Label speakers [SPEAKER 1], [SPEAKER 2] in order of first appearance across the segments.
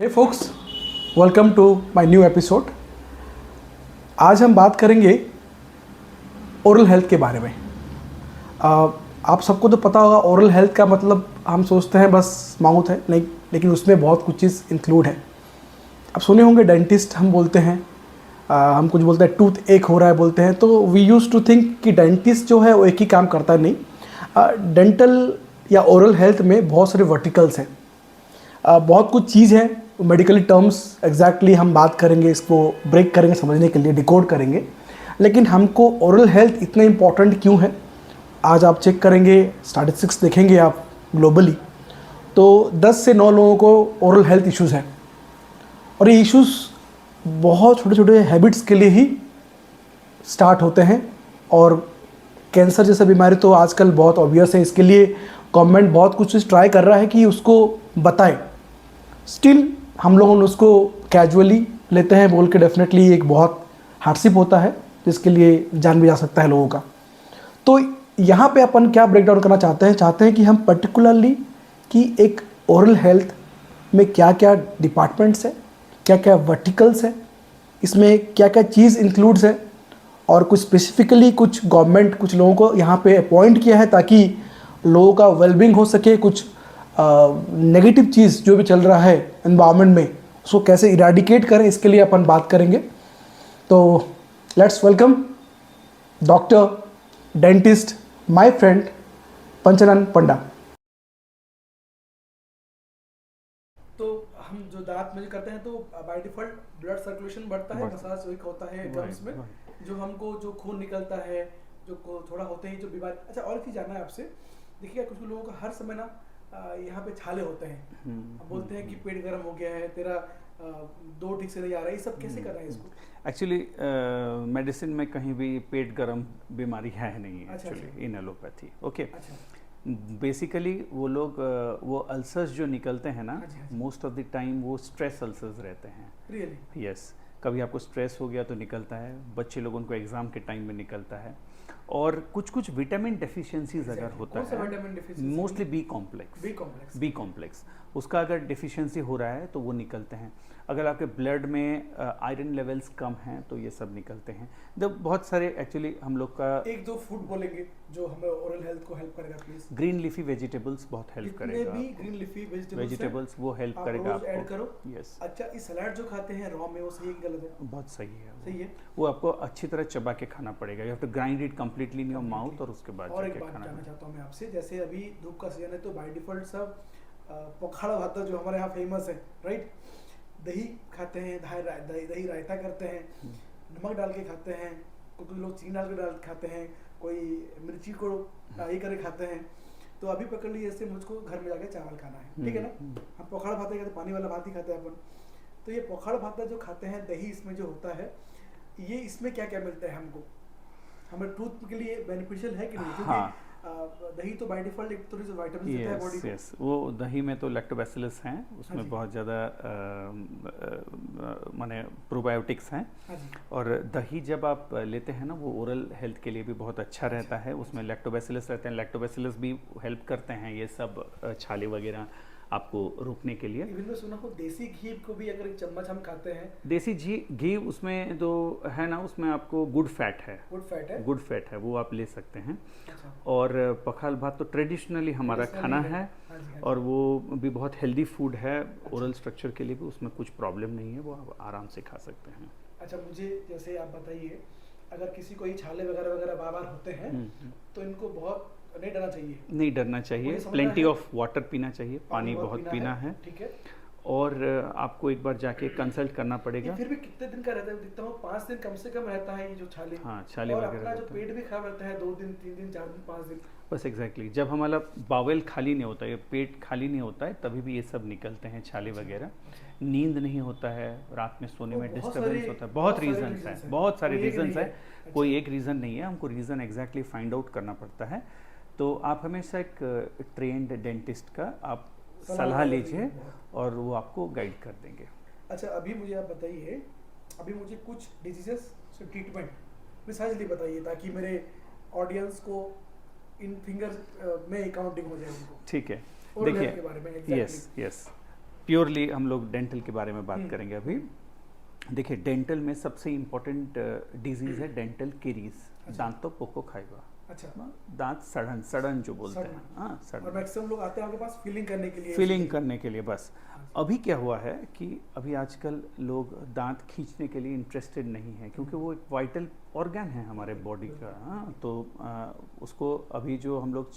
[SPEAKER 1] Hey folks, welcome to my new episode. आज हम बात करेंगे ओरल हेल्थ के बारे में। आप सबको तो पता होगा ओरल हेल्थ का मतलब हम सोचते हैं बस माउथ है, नहीं, लेकिन उसमें बहुत कुछ चीज़ इंक्लूड है। आप सुने होंगे डेंटिस्ट हम बोलते हैं, हम कुछ बोलते हैं टूथ एक हो रहा है बोलते हैं, तो वी यूज़ टू थिंक कि डेंटिस्ट जो है वो एक ही काम करता है। नहीं, डेंटल या ओरल हेल्थ में बहुत सारे वर्टिकल्स हैं, बहुत कुछ चीज़ है। मेडिकली टर्म्स एग्जैक्टली हम बात करेंगे, इसको ब्रेक करेंगे समझने के लिए, डिकोड करेंगे। लेकिन हमको ओरल हेल्थ इतना इम्पॉर्टेंट क्यों है, आज आप चेक करेंगे, स्टैटिस्टिक्स देखेंगे आप ग्लोबली, तो 10 से 9 लोगों को ओरल हेल्थ इश्यूज़ है। और ये इश्यूज़ बहुत छोटे छोटे हैबिट्स के लिए ही स्टार्ट होते हैं। और कैंसर जैसा बीमारी तो आजकल बहुत ऑब्वियस है, इसके लिए गवर्नमेंट बहुत कुछ ट्राई कर रहा है कि उसको बताए। स्टिल हम लोगों ने उसको कैजुअली लेते हैं बोल के, डेफिनेटली एक बहुत हार्डशिप होता है जिसके लिए जान भी जा सकता है लोगों का। तो यहाँ पे अपन क्या ब्रेक डाउन करना चाहते हैं कि हम पर्टिकुलरली कि एक ओरल हेल्थ में क्या क्या डिपार्टमेंट्स है, क्या क्या वर्टिकल्स है, इसमें क्या क्या चीज़ इंक्लूड्स है, और कुछ स्पेसिफिकली कुछ गवर्नमेंट कुछ लोगों को यहाँ पे अपॉइंट किया है ताकि लोगों का वेलबींग हो सके। कुछ नेगेटिव चीज़ जो भी चल रहा है एनवायरनमेंट में, उसको कैसे इराडिकेट करें, इसके लिए अपन बात करेंगे। तो let's welcome doctor dentist my friend Panchanan Panda. तो हम जो दांत में करते हैं तो बाय डिफॉल्ट ब्लड सर्कुलेशन बढ़ता है, मसाज एक होता है गम्स में, जो हमको जो खून निकलता है, जो थोड़ा होते ही जो बीमारी। अच्छा, और चीज़ जानना है आपसे, देखिए कुछ लोगों को हर समय ना यहाँ पे छाले होते हैं, बोलते हैं कि पेट गर्म हो गया है तेरा, दो ठीक से नहीं आ रहा है, ये सब कैसे कर रहा है इसको?
[SPEAKER 2] एक्चुअली मेडिसिन में कहीं भी पेट गर्म बीमारी है नहीं,
[SPEAKER 1] अच्छा,
[SPEAKER 2] एक्चुअली इन एलोपैथी। ओके,
[SPEAKER 1] अच्छा,
[SPEAKER 2] बेसिकली वो लोग वो अल्सर्स जो निकलते हैं ना,
[SPEAKER 1] अच्छा, अच्छा।
[SPEAKER 2] मोस्ट ऑफ द टाइम वो स्ट्रेस अल्सर्स रहते हैं।
[SPEAKER 1] रियली?
[SPEAKER 2] यस, कभी आपको स्ट्रेस हो गया तो निकलता है, बच्चे लोगों को एग्जाम के टाइम में निकलता है। और कुछ कुछ विटामिन डेफिशिएंसीज अगर होता है, mostly B complex, B complex, उसका अगर डिफिशिएंसी हो रहा है तो वो निकलते हैं। अगर आपके ब्लड में आयरन लेवल्स कम हैं तो ये सब निकलते हैं। जब बहुत सारे एक्चुअली हम लोग का
[SPEAKER 1] एक दो फूड बोलेंगे जो हमें ओरल हेल्थ को हेल्प करेगा प्लीज।
[SPEAKER 2] ग्रीन लीफी वेजिटेबल्स बहुत हेल्प करेगा।
[SPEAKER 1] भी ग्रीन लीफी
[SPEAKER 2] वेजिटेबल्स वो हेल्प करेगा आपको।
[SPEAKER 1] ऐड करो।
[SPEAKER 2] यस।
[SPEAKER 1] अच्छा, इस सलाद जो खाते हैं रॉ में, वो सही है कि गलत है?
[SPEAKER 2] बहुत सही है वो।
[SPEAKER 1] सही है।
[SPEAKER 2] वो आपको अच्छी तरह चबा के खाना पड़ेगा। You have to grind it completely in your mouth और उसके बाद
[SPEAKER 1] और एक
[SPEAKER 2] जाके
[SPEAKER 1] बात
[SPEAKER 2] खाना।
[SPEAKER 1] जानना चाहता हूँ मैं आपसे, जैसे अभी धूप का सीजन है तो बाय डिफॉल्ट सब पखाड़ा भात जो हमारे यहाँ फेमस है, राइट? दही खाते हैं, दही रायता करते हैं, नमक डाल के खाते हैं, कुछ लोग चीनी डाल के खाते हैं, कोई मिर्ची को फ्राई करके खाते हैं। तो अभी पकड़ लीजिए, जैसे मुझको घर में जाके चावल खाना है, ठीक है ना, हम पखाड़ा भात खाते, पानी वाला भात ही खाते हैं अपन। तो ये पखाड़ा भात जो खाते हैं, दही इसमें जो होता है, ये इसमें क्या क्या मिलता है हमको, हमारे टूथ के लिए बेनिफिशियल है कि नहीं? क्योंकि दही तो बाय डिफॉल्ट एक थोड़ी सी विटामिन देता है बॉडी को।
[SPEAKER 2] यस, वो दही में तो लैक्टोबैसिलस हैं, उसमें बहुत ज़्यादा माने प्रोबायोटिक्स हैं। और दही जब आप लेते हैं ना, वो ओरल हेल्थ के लिए भी बहुत अच्छा रहता है। उसमें लैक्टोबैसिलस रहते हैं, लैक्टोबैसिलस भी हेल्प करते हैं ये सब छाले वगैरह आपको रोकने के लिए।
[SPEAKER 1] इवन मैं सुना हूँ देसी घी को भी अगर एक चम्मच हम खाते हैं,
[SPEAKER 2] देसी घी उसमें जो है ना, उसमें आपको गुड फैट है, वो आप ले सकते हैं।
[SPEAKER 1] अच्छा।
[SPEAKER 2] और पखाल भात तो ट्रेडिशनली हमारा खाना है।
[SPEAKER 1] हाँ जी।
[SPEAKER 2] और वो भी बहुत हेल्दी फूड है। ओरल स्ट्रक्चर के लिए भी उसमें कुछ प्रॉब्लम नहीं है, वो आप आराम से खा सकते हैं।
[SPEAKER 1] अच्छा, मुझे जैसे आप बताइए, अगर किसी को ये छाले वगैरह बार बार होते हैं तो इनको बहुत नहीं डरना चाहिए,
[SPEAKER 2] प्लेंटी ऑफ वाटर पीना चाहिए, पानी बहुत पीना है,
[SPEAKER 1] ठीक है।
[SPEAKER 2] और आपको एक बार जाके कंसल्ट करना पड़ेगा।
[SPEAKER 1] फिर भी कितने दिन का रहता है? दिखता हूँ 5 दिन कम से कम रहता है ये जो छाले।
[SPEAKER 2] हाँ, छाले
[SPEAKER 1] और
[SPEAKER 2] वगैरह
[SPEAKER 1] अपना जो पेट भी खराब रहता है 2 दिन 3 दिन 4 दिन 5 दिन।
[SPEAKER 2] बस एग्जैक्टली जब हमारा बावेल खाली नहीं होता है, पेट खाली नहीं होता है, तभी भी ये सब निकलते हैं छाले वगैरह। नींद नहीं होता है, रात में सोने में डिस्टर्बेंस होता है, बहुत रीजंस हैं, बहुत सारे रीजंस हैं, कोई एक रीज़न नहीं है, हमको रीज़न एग्जैक्टली फाइंड आउट करना पड़ता है। तो आप हमेशा एक ट्रेन्ड डेंटिस्ट का आप सलाह लीजिए और वो आपको गाइड कर देंगे।
[SPEAKER 1] अच्छा, अभी मुझे आप बताइए, अभी मुझे कुछ डिजीजेस से ट्रीटमेंट प्रिसाइजली बताइए ताकि मेरे ऑडियंस को इन फिंगर में काउंटिंग हो जाए उनको।
[SPEAKER 2] ठीक है,
[SPEAKER 1] देखिए,
[SPEAKER 2] यस, प्योरली हम लोग डेंटल के बारे में बात करेंगे अभी। देखिए, डेंटल में सबसे इम्पोर्टेंट डिजीज है डेंटल केरीज, दांतों पोको खाएगा।
[SPEAKER 1] अच्छा,
[SPEAKER 2] दांत सड़न सड़न जो बोलते हैं, हाँ
[SPEAKER 1] और
[SPEAKER 2] सड़न,
[SPEAKER 1] मैक्सिमम लोग आते हैं आपके पास फिलिंग करने के लिए,
[SPEAKER 2] फिलिंग करने के लिए बस। अभी क्या हुआ है कि अभी आजकल लोग दांत खींचने के लिए इंटरेस्टेड नहीं है, क्योंकि वो एक वाइटल ऑर्गन है हमारे बॉडी का। हाँ, तो उसको अभी जो हम लोग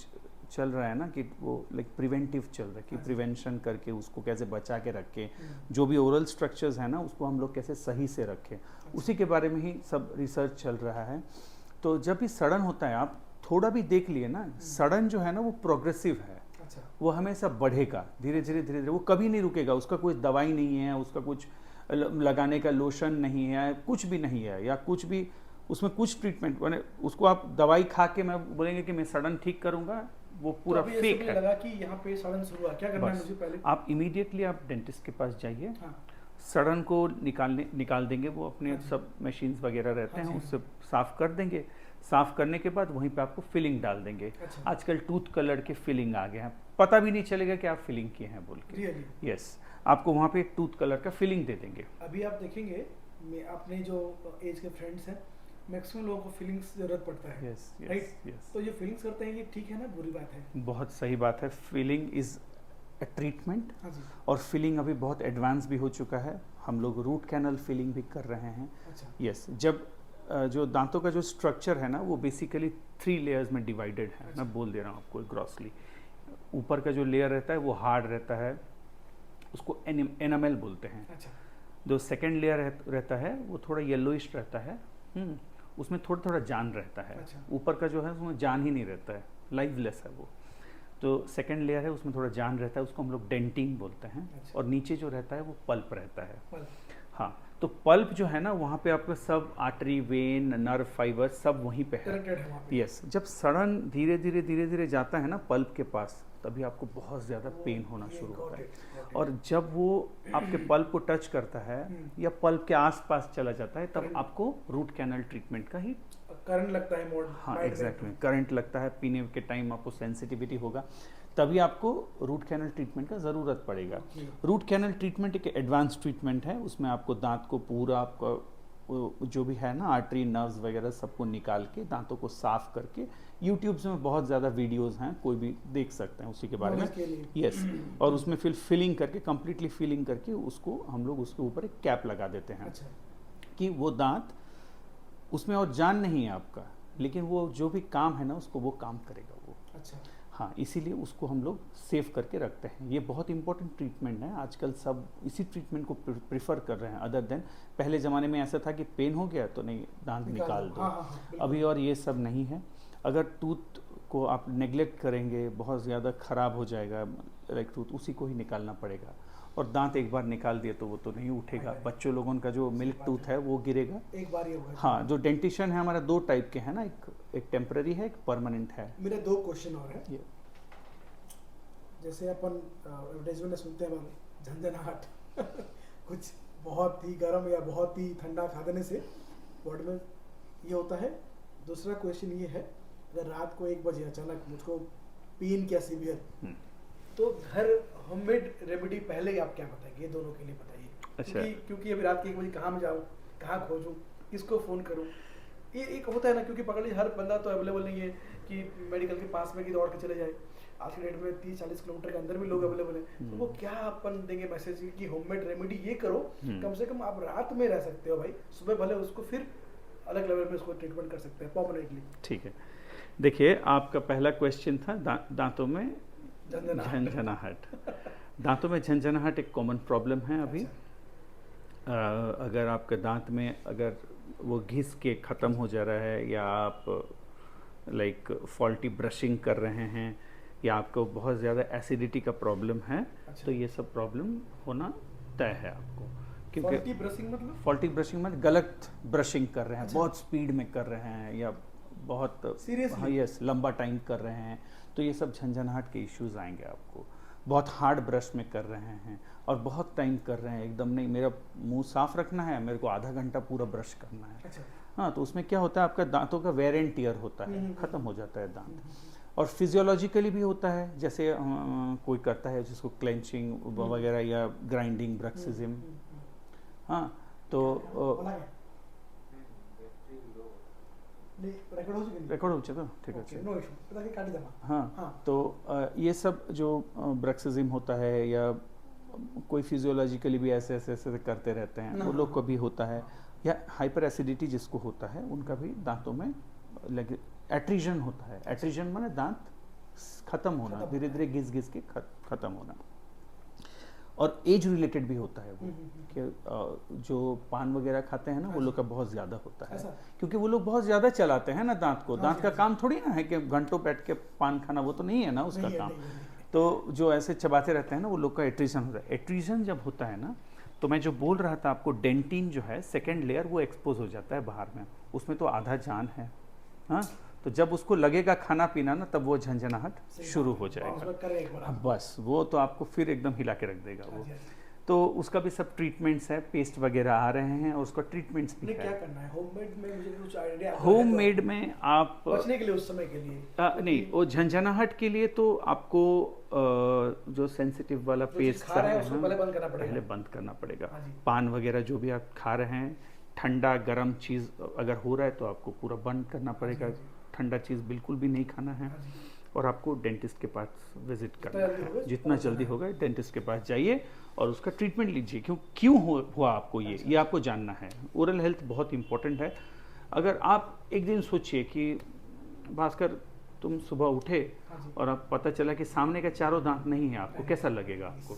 [SPEAKER 2] चल रहा है ना कि वो लाइक प्रिवेंटिव चल रहा है कि प्रिवेंशन करके उसको कैसे बचा के रखें, जो भी ओरल स्ट्रक्चर्स है ना उसको हम लोग कैसे सही से रखें, उसी के बारे में ही सब रिसर्च चल रहा है। तो जब भी सड़न होता है, आप थोड़ा भी देख लिए ना, सड़न जो है ना वो प्रोग्रेसिव है।
[SPEAKER 1] अच्छा,
[SPEAKER 2] वो हमेशा बढ़ेगा धीरे धीरे धीरे धीरे, वो कभी नहीं रुकेगा। उसका कोई दवाई नहीं है, उसका कुछ लगाने का लोशन नहीं है, कुछ भी नहीं है, या कुछ भी उसमें कुछ ट्रीटमेंट मैंने उसको आप दवाई खा के मैं बोलेंगे कि मैं सड़न ठीक करूंगा, वो पूरा
[SPEAKER 1] तो अभी
[SPEAKER 2] फेक
[SPEAKER 1] ऐसे
[SPEAKER 2] है।
[SPEAKER 1] लगा कि यहाँ पे सड़न शुरू हुआ, क्या करना है
[SPEAKER 2] बस
[SPEAKER 1] मुझे पहले?
[SPEAKER 2] आप इमीडिएटली आप डेंटिस्ट के पास जाइए,
[SPEAKER 1] हाँ,
[SPEAKER 2] सड़न को निकाल देंगे, वो अपने सब मशीन्स वगैरह रहते हैं उससे साफ कर देंगे। साफ करने के बाद वहीं पे आपको फिलिंग डाल देंगे।
[SPEAKER 1] अच्छा।
[SPEAKER 2] आजकल टूथ कलर के फिलिंग आ गए हैं, पता भी नहीं चलेगा कि आप फिलिंग किए हैं बोल के।
[SPEAKER 1] रियली?
[SPEAKER 2] यस, आपको वहाँ पे एक टूथ कलर का फिलिंग दे देंगे।
[SPEAKER 1] अभी आप देखेंगे अपने जो एज के फ्रेंड्स हैं, मैक्सिमम लोगों को फीलिंग्स जरूरत पड़ता है,
[SPEAKER 2] यस
[SPEAKER 1] राइट?
[SPEAKER 2] यस यस,
[SPEAKER 1] तो ये फीलिंग्स करते हैं, ये ठीक है ना, बुरी बात है?
[SPEAKER 2] बहुत सही बात है। फिलिंग इज अ ट्रीटमेंट,
[SPEAKER 1] हाँ जी।
[SPEAKER 2] और फिलिंग अभी बहुत एडवांस भी हो चुका है। हम लोग रूट कैनल फिलिंग भी कर रहे हैं।
[SPEAKER 1] अच्छा,
[SPEAKER 2] यस, जब जो दांतों का जो स्ट्रक्चर है ना वो बेसिकली 3 लेयर्स में डिवाइडेड है।
[SPEAKER 1] अच्छा।
[SPEAKER 2] मैं बोल दे रहा हूँ आपको ग्रॉसली। ऊपर का जो लेयर रहता है वो हार्ड रहता है, उसको एनामेल बोलते हैं।
[SPEAKER 1] अच्छा,
[SPEAKER 2] जो सेकेंड लेयर रहता है वो थोड़ा येलोइश रहता है, उसमें थोड़ा थोड़ा जान रहता है।
[SPEAKER 1] अच्छा।
[SPEAKER 2] ऊपर का जो है उसमें जान ही नहीं रहता है, लाइवलेस है वो। तो सेकेंड लेयर है उसमें थोड़ा जान रहता है, उसको हम लोग डेंटिन बोलते हैं।
[SPEAKER 1] अच्छा।
[SPEAKER 2] और नीचे जो रहता है वो पल्प रहता है।
[SPEAKER 1] पल,
[SPEAKER 2] हाँ, तो पल्प जो है ना वहाँ पे आपका सब आर्टरी, वेन, नर्व फाइबर सब वहीं पे है।
[SPEAKER 1] कनेक्टेड है वहाँ पे।
[SPEAKER 2] यस, जब सड़न धीरे धीरे धीरे धीरे जाता है ना पल्प के पास, तभी आपको बहुत ज़्यादा पेन होना
[SPEAKER 1] ये
[SPEAKER 2] शुरू
[SPEAKER 1] got
[SPEAKER 2] होता है।
[SPEAKER 1] it, got it।
[SPEAKER 2] और जब वो आपके पल्प को टच करता है या पल्प के आसपास चला जाता है, तब
[SPEAKER 1] Correct।
[SPEAKER 2] आपको रूट कैनल ट्रीटमेंट का ही,
[SPEAKER 1] करंट लगता है मोड,
[SPEAKER 2] हाँ एग्जैक्टली, करंट लगता है, पीने के टाइम आपको सेंसिटिविटी होगा, तभी आपको रूट कैनल ट्रीटमेंट का ज़रूरत पड़ेगा।
[SPEAKER 1] Okay।
[SPEAKER 2] रूट कैनल ट्रीटमेंट एक एडवांस ट्रीटमेंट है, उसमें आपको दांत को पूरा आपका जो भी है ना आर्टरी, नर्व्स वगैरह सबको निकाल के दांतों को साफ करके, यूट्यूब्स में बहुत ज़्यादा वीडियोस हैं, कोई भी देख सकते हैं उसी के बारे में।
[SPEAKER 1] Knowledge के लिए।
[SPEAKER 2] यस, और उसमें फिर फिलिंग करके, कंप्लीटली फिलिंग करके उसको हम लोग उसके ऊपर एक कैप लगा देते हैं
[SPEAKER 1] अच्छा,
[SPEAKER 2] कि वो दांत, उसमें और जान नहीं है आपका, लेकिन वो जो भी काम है ना उसको वो काम करेगा वो।
[SPEAKER 1] अच्छा,
[SPEAKER 2] हाँ, इसीलिए उसको हम लोग सेव करके रखते हैं। ये बहुत इंपॉर्टेंट ट्रीटमेंट है, आजकल सब इसी ट्रीटमेंट को प्रिफर कर रहे हैं, अदर देन पहले ज़माने में ऐसा था कि पेन हो गया तो नहीं, दांत निकाल दो।
[SPEAKER 1] हाँ, हाँ, हाँ, बिल्कुल।
[SPEAKER 2] अभी और ये सब नहीं है। अगर टूथ को आप नेग्लेक्ट करेंगे, बहुत ज़्यादा ख़राब हो जाएगा लाइक टूथ, उसी को ही निकालना पड़ेगा। और दांत एक बार निकाल दिए तो वो तो नहीं उठेगा। बच्चों लोगों का जो मिल्क टूथ है वो गिरेगा।
[SPEAKER 1] एक बार ये होगा।
[SPEAKER 2] हाँ, जो डेंटिशियन है हमारा 2 टाइप के हैं ना, एक टेम्पररी है, एक परमानेंट है।
[SPEAKER 1] मेरे 2 क्वेश्चन और हैं।
[SPEAKER 2] ये
[SPEAKER 1] जैसे अपन एडवर्टाइजमेंट में सुनते हैं झंझनाहट कुछ बहुत ही गर्म या बहुत ही ठंडा खा देने से बॉडी में ये होता है। दूसरा क्वेश्चन ये है, अगर रात को 1 बजे अचानक मुझको पेन क्या सीवियर, तो घर होममेड रेमेडी पहले आप क्या बताएंगे? ये दोनों के लिए बताइए।
[SPEAKER 2] अच्छा।
[SPEAKER 1] क्योंकि अभी रात के 1 बजे कहाँ में जाऊँ, कहाँ खोजूँ, किसको फ़ोन करूँ, ये एक होता है ना, क्योंकि पकड़ लीजिए हर बंदा तो अवेलेबल नहीं है कि मेडिकल के पास में कि दौड़ के चले जाए। आज के डेट में 30-40 किलोमीटर के अंदर भी लोग अवेलेबल हैं। तो वो क्या अपन देंगे मैसेज कि होममेड रेमेडी ये करो, कम से कम आप रात में रह सकते हो भाई, सुबह भले उसको फिर अलग लेवल में उसको ट्रीटमेंट कर सकते हैं परमानेंटली।
[SPEAKER 2] ठीक है, देखिए आपका पहला क्वेश्चन था दांतों में झंझनाहट। दांतों में झंझनाहट एक कॉमन प्रॉब्लम है अभी। अगर आपके दांत में अगर वो घिस के ख़त्म हो जा रहा है, या आप लाइक फॉल्टी ब्रशिंग कर रहे हैं, या आपको बहुत ज़्यादा एसिडिटी का प्रॉब्लम है, तो ये सब प्रॉब्लम होना तय है आपको। क्योंकि
[SPEAKER 1] फॉल्टी ब्रशिंग मतलब?
[SPEAKER 2] फॉल्टी ब्रशिंग मतलब गलत ब्रशिंग कर रहे हैं, बहुत स्पीड में कर रहे हैं, या बहुत
[SPEAKER 1] Seriously?
[SPEAKER 2] हाँ यस, लंबा टाइम कर रहे हैं, तो ये सब झंझनाहट के इश्यूज आएंगे आपको। बहुत हार्ड ब्रश में कर रहे हैं और बहुत टाइम कर रहे हैं, एकदम नहीं, मेरा मुंह साफ रखना है, मेरे को आधा घंटा पूरा ब्रश करना है।
[SPEAKER 1] अच्छा।
[SPEAKER 2] हाँ, तो उसमें क्या होता है, आपका दांतों का वेयर एंड टियर होता है, ख़त्म हो जाता है दांत। और फिजियोलॉजिकली भी होता है, जैसे कोई करता है जिसको क्लेंचिंग वगैरह या ग्राइंडिंग ब्रक्सिज्म। हाँ, तो रेकॉर्ड हो चुका, ठीक है। हाँ, तो ये सब जो ब्रक्सिज्म होता है या कोई फिजियोलॉजिकली भी ऐसे ऐसे ऐसे करते रहते हैं, वो लोग को भी होता है। या हाइपर एसिडिटी जिसको होता है, उनका भी दांतों में लगे एट्रीजन होता है। एट्रीजन माने दांत खत्म होना, धीरे धीरे घिस घिस के खत्म होना। और एज रिलेटेड भी होता है वो, कि जो पान वगैरह खाते हैं ना, वो लोग का बहुत ज़्यादा होता है, क्योंकि वो लोग बहुत ज़्यादा चलाते हैं ना दांत को। दांत का काम थोड़ी ना है कि घंटों बैठ के पान खाना, वो तो नहीं है ना उसका काम। तो जो ऐसे चबाते रहते हैं ना, वो लोग का एट्रीजन होता है। एट्रीजन जब होता है ना, तो मैं जो बोल रहा था आपको, डेंटिन जो है सेकेंड लेयर, वो एक्सपोज हो जाता है बाहर में, उसमें तो आधा जान है। हाँ, तो जब उसको लगेगा खाना पीना ना, तब वो झंझनाहट शुरू हो जाएगा। बस वो तो आपको फिर एकदम हिला के रख देगा वो। तो उसका भी सब ट्रीटमेंट्स है, पेस्ट वगैरह आ रहे हैं, और उसका ट्रीटमेंट्स भी है।
[SPEAKER 1] क्या करना है होममेड में, मुझे कुछ आइडिया?
[SPEAKER 2] होममेड में आप
[SPEAKER 1] बचने के लिए उस समय के लिए
[SPEAKER 2] नहीं, वो झंझनाहट के लिए तो आपको जो सेंसिटिव वाला पेस्ट है, पहले बंद करना पड़ेगा। पान वगैरह जो भी आप खा रहे हैं, ठंडा गर्म चीज़ अगर हो रहा है तो आपको पूरा बंद करना पड़ेगा। ठंडा चीज़ बिल्कुल भी नहीं खाना है। और आपको डेंटिस्ट के पास विजिट करना है, जितना जल्दी होगा डेंटिस्ट के पास जाइए और उसका ट्रीटमेंट लीजिए। क्यों हुआ आपको ये आपको जानना है। ओरल हेल्थ बहुत इंपॉर्टेंट है। अगर आप एक दिन सोचिए कि भास्कर, तुम सुबह उठे और अब पता चला कि सामने का चारों दांत नहीं है, आपको कैसा लगेगा? आपको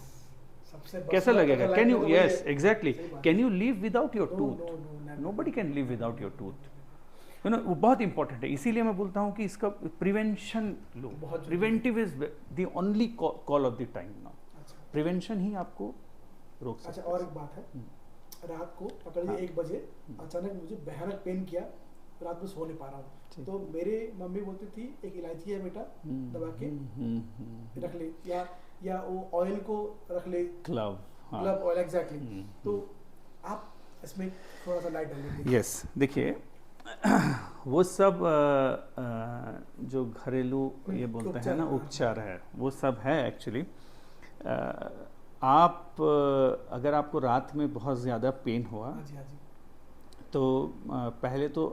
[SPEAKER 2] कैसा लगेगा? Can you, yes exactly, can you live without your tooth? Nobody can live without your tooth. You know, वो बहुत इंपॉर्टेंट है। इसीलिए मैं बोलता हूँ कि इसका प्रिवेंशन लो। Preventive is the only call of the time now. Prevention ही आपको रोक सकता है।
[SPEAKER 1] अच्छा, और एक बात है, रात को पकड़िए 1 बजे अचानक मुझे भयानक पेन किया, रात में सो नहीं पा रहा हूँ। तो मेरे मम्मी बोलती थी, एक इलायची है बेटा, दबा के रख ले, या वो ऑयल को रख ले, क्लव ऑयल, एग्जैक्टली। तो आप इसमें थोड़ा सा लाइट डालिए।
[SPEAKER 2] यस, देखिए वो सब जो घरेलू ये बोलते हैं ना उपचार है, वो सब है एक्चुअली। आप अगर आपको रात में बहुत ज़्यादा पेन हुआ, तो पहले तो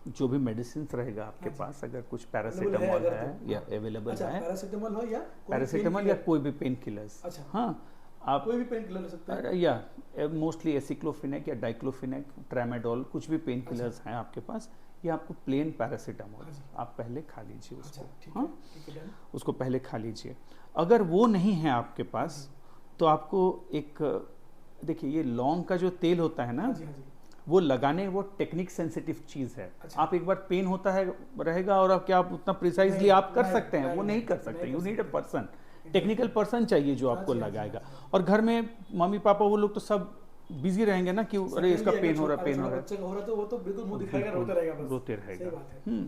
[SPEAKER 2] जो भी मेडिसिन रहेगा आपके पास, अगर कुछ पैरासीटामोल है या अवेलेबल है, पैरासीटामोल या कोई भी पेन किलर्स, हाँ आप
[SPEAKER 1] कोई भी पेन किलर ले सकते हैं,
[SPEAKER 2] या मोस्टली एसिक्लोफिनेक या डाइक्लोफिनेक, ट्रामाडोल, कुछ भी पेन किलर्स हैं आपके पास, या आपको प्लेन पैरासीटामोल आप पहले खा लीजिए उसको। हाँ, उसको पहले खा लीजिए। अगर वो नहीं है आपके पास, तो आपको एक, देखिए ये लौंग का जो तेल होता है ना, वो लगाने, वो टेक्निक सेंसिटिव चीज़ है। आप एक बार पेन होता है रहेगा, और आप क्या आप उतना प्रिसाइजली आप कर सकते हैं? वो नहीं कर सकते। You need a person, technical person चाहिए जो आपको लगाएगा। और घर में मम्मी पापा वो लोग तो सब बिजी रहेंगे ना कि अरे इसका पेन हो रहा है, पेन हो रहा है,
[SPEAKER 1] तो वो तो बिल्कुल मुंह दिखाएगा,
[SPEAKER 2] रोते रहेगा।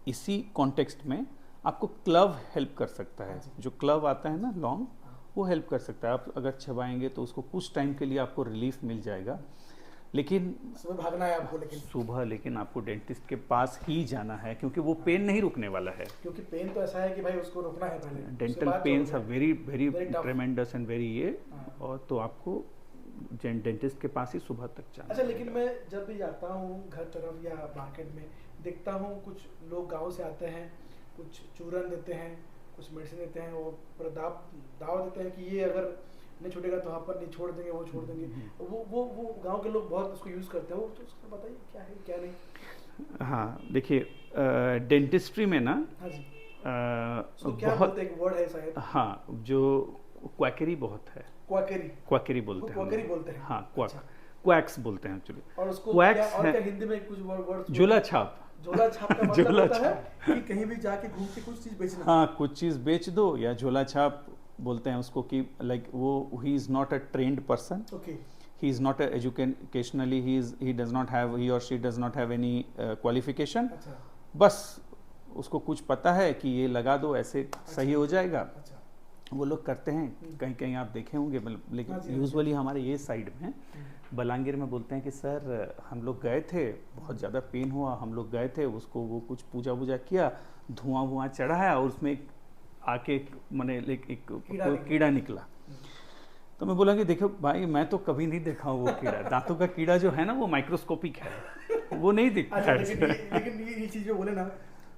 [SPEAKER 2] इसी कॉन्टेक्स्ट में आपको क्लव हेल्प कर सकता है। जो क्लव आता है ना, लौंग, वो हेल्प कर सकता है। आप अगर चबाएंगे तो उसको कुछ टाइम के लिए आपको रिलीफ मिल जाएगा। लेकिन
[SPEAKER 1] सुबह भागना है आपको,
[SPEAKER 2] लेकिन आपको डेंटिस्ट के पास ही जाना है, क्योंकि वो पेन नहीं रुकने वाला है।
[SPEAKER 1] क्योंकि पेन तो ऐसा है कि भाई उसको रोकना है पहले।
[SPEAKER 2] Dental pains are very very tremendous and very ये, और तो आपको डेंटिस्ट के पास ही सुबह तक जाना।
[SPEAKER 1] अच्छा, लेकिन मैं जब भी जाता हूँ घर तरफ या मार्केट में, देखता हूँ कुछ लोग गाँव से आते हैं, कुछ चूरन देते हैं, कुछ मेडिसिन देते हैं, वो पूरा दावा देते हैं कि ये अगर नहीं छूटेगा तो यहाँ पर नहीं छोड़ देंगे, वो छोड़ देंगे। वो गांव के लोग बहुत उसको यूज़ करते हैं। वो तो उसको बताइए क्या है क्या नहीं।
[SPEAKER 2] हाँ, देखिए डेंटिस्ट्री में ना,
[SPEAKER 1] हाँ जी, क्या बोलते हैं, एक वर्ड है शायद,
[SPEAKER 2] हाँ, जो क्वैकरी बहुत है, क्वैकरी बोलते हैं, हाँ, क्वैक्स बोलते हैं एक्चुअली।
[SPEAKER 1] और उसको क्या हिंदी में कुछ वर्ड,
[SPEAKER 2] झोला छाप
[SPEAKER 1] का मतलब होता है कि कहीं भी जाके घूम के कुछ चीज बेचना।
[SPEAKER 2] हाँ, कुछ चीज बेच दो, या झोला छाप बोलते हैं उसको, कि लाइक वो he is not a trained person, he is not educationally, he does not have, he और she does not have any qualification. बस उसको कुछ पता है कि ये लगा दो, ऐसे सही हो जाएगा। वो लोग करते हैं, कहीं कहीं आप देखे होंगे, मतलब
[SPEAKER 1] हाँ
[SPEAKER 2] लेकिन
[SPEAKER 1] जी,
[SPEAKER 2] यूजुअली हमारे ये साइड में बलांगीर में बोलते हैं कि सर हम लोग गए थे, बहुत ज़्यादा पेन हुआ, हम लोग गए थे, उसको वो कुछ पूजा वूजा किया, धुआं वुआं चढ़ाया और उसमें आके मैंने एक कीड़ा निकला। तो मैं बोला कि देखो भाई, मैं तो कभी नहीं देखा हूँ वो कीड़ा, दांतों का कीड़ा जो है ना वो माइक्रोस्कोपिक है, वो नहीं दिखता
[SPEAKER 1] अच्छा,
[SPEAKER 2] है।
[SPEAKER 1] लेकिन ये चीज़ जो बोले ना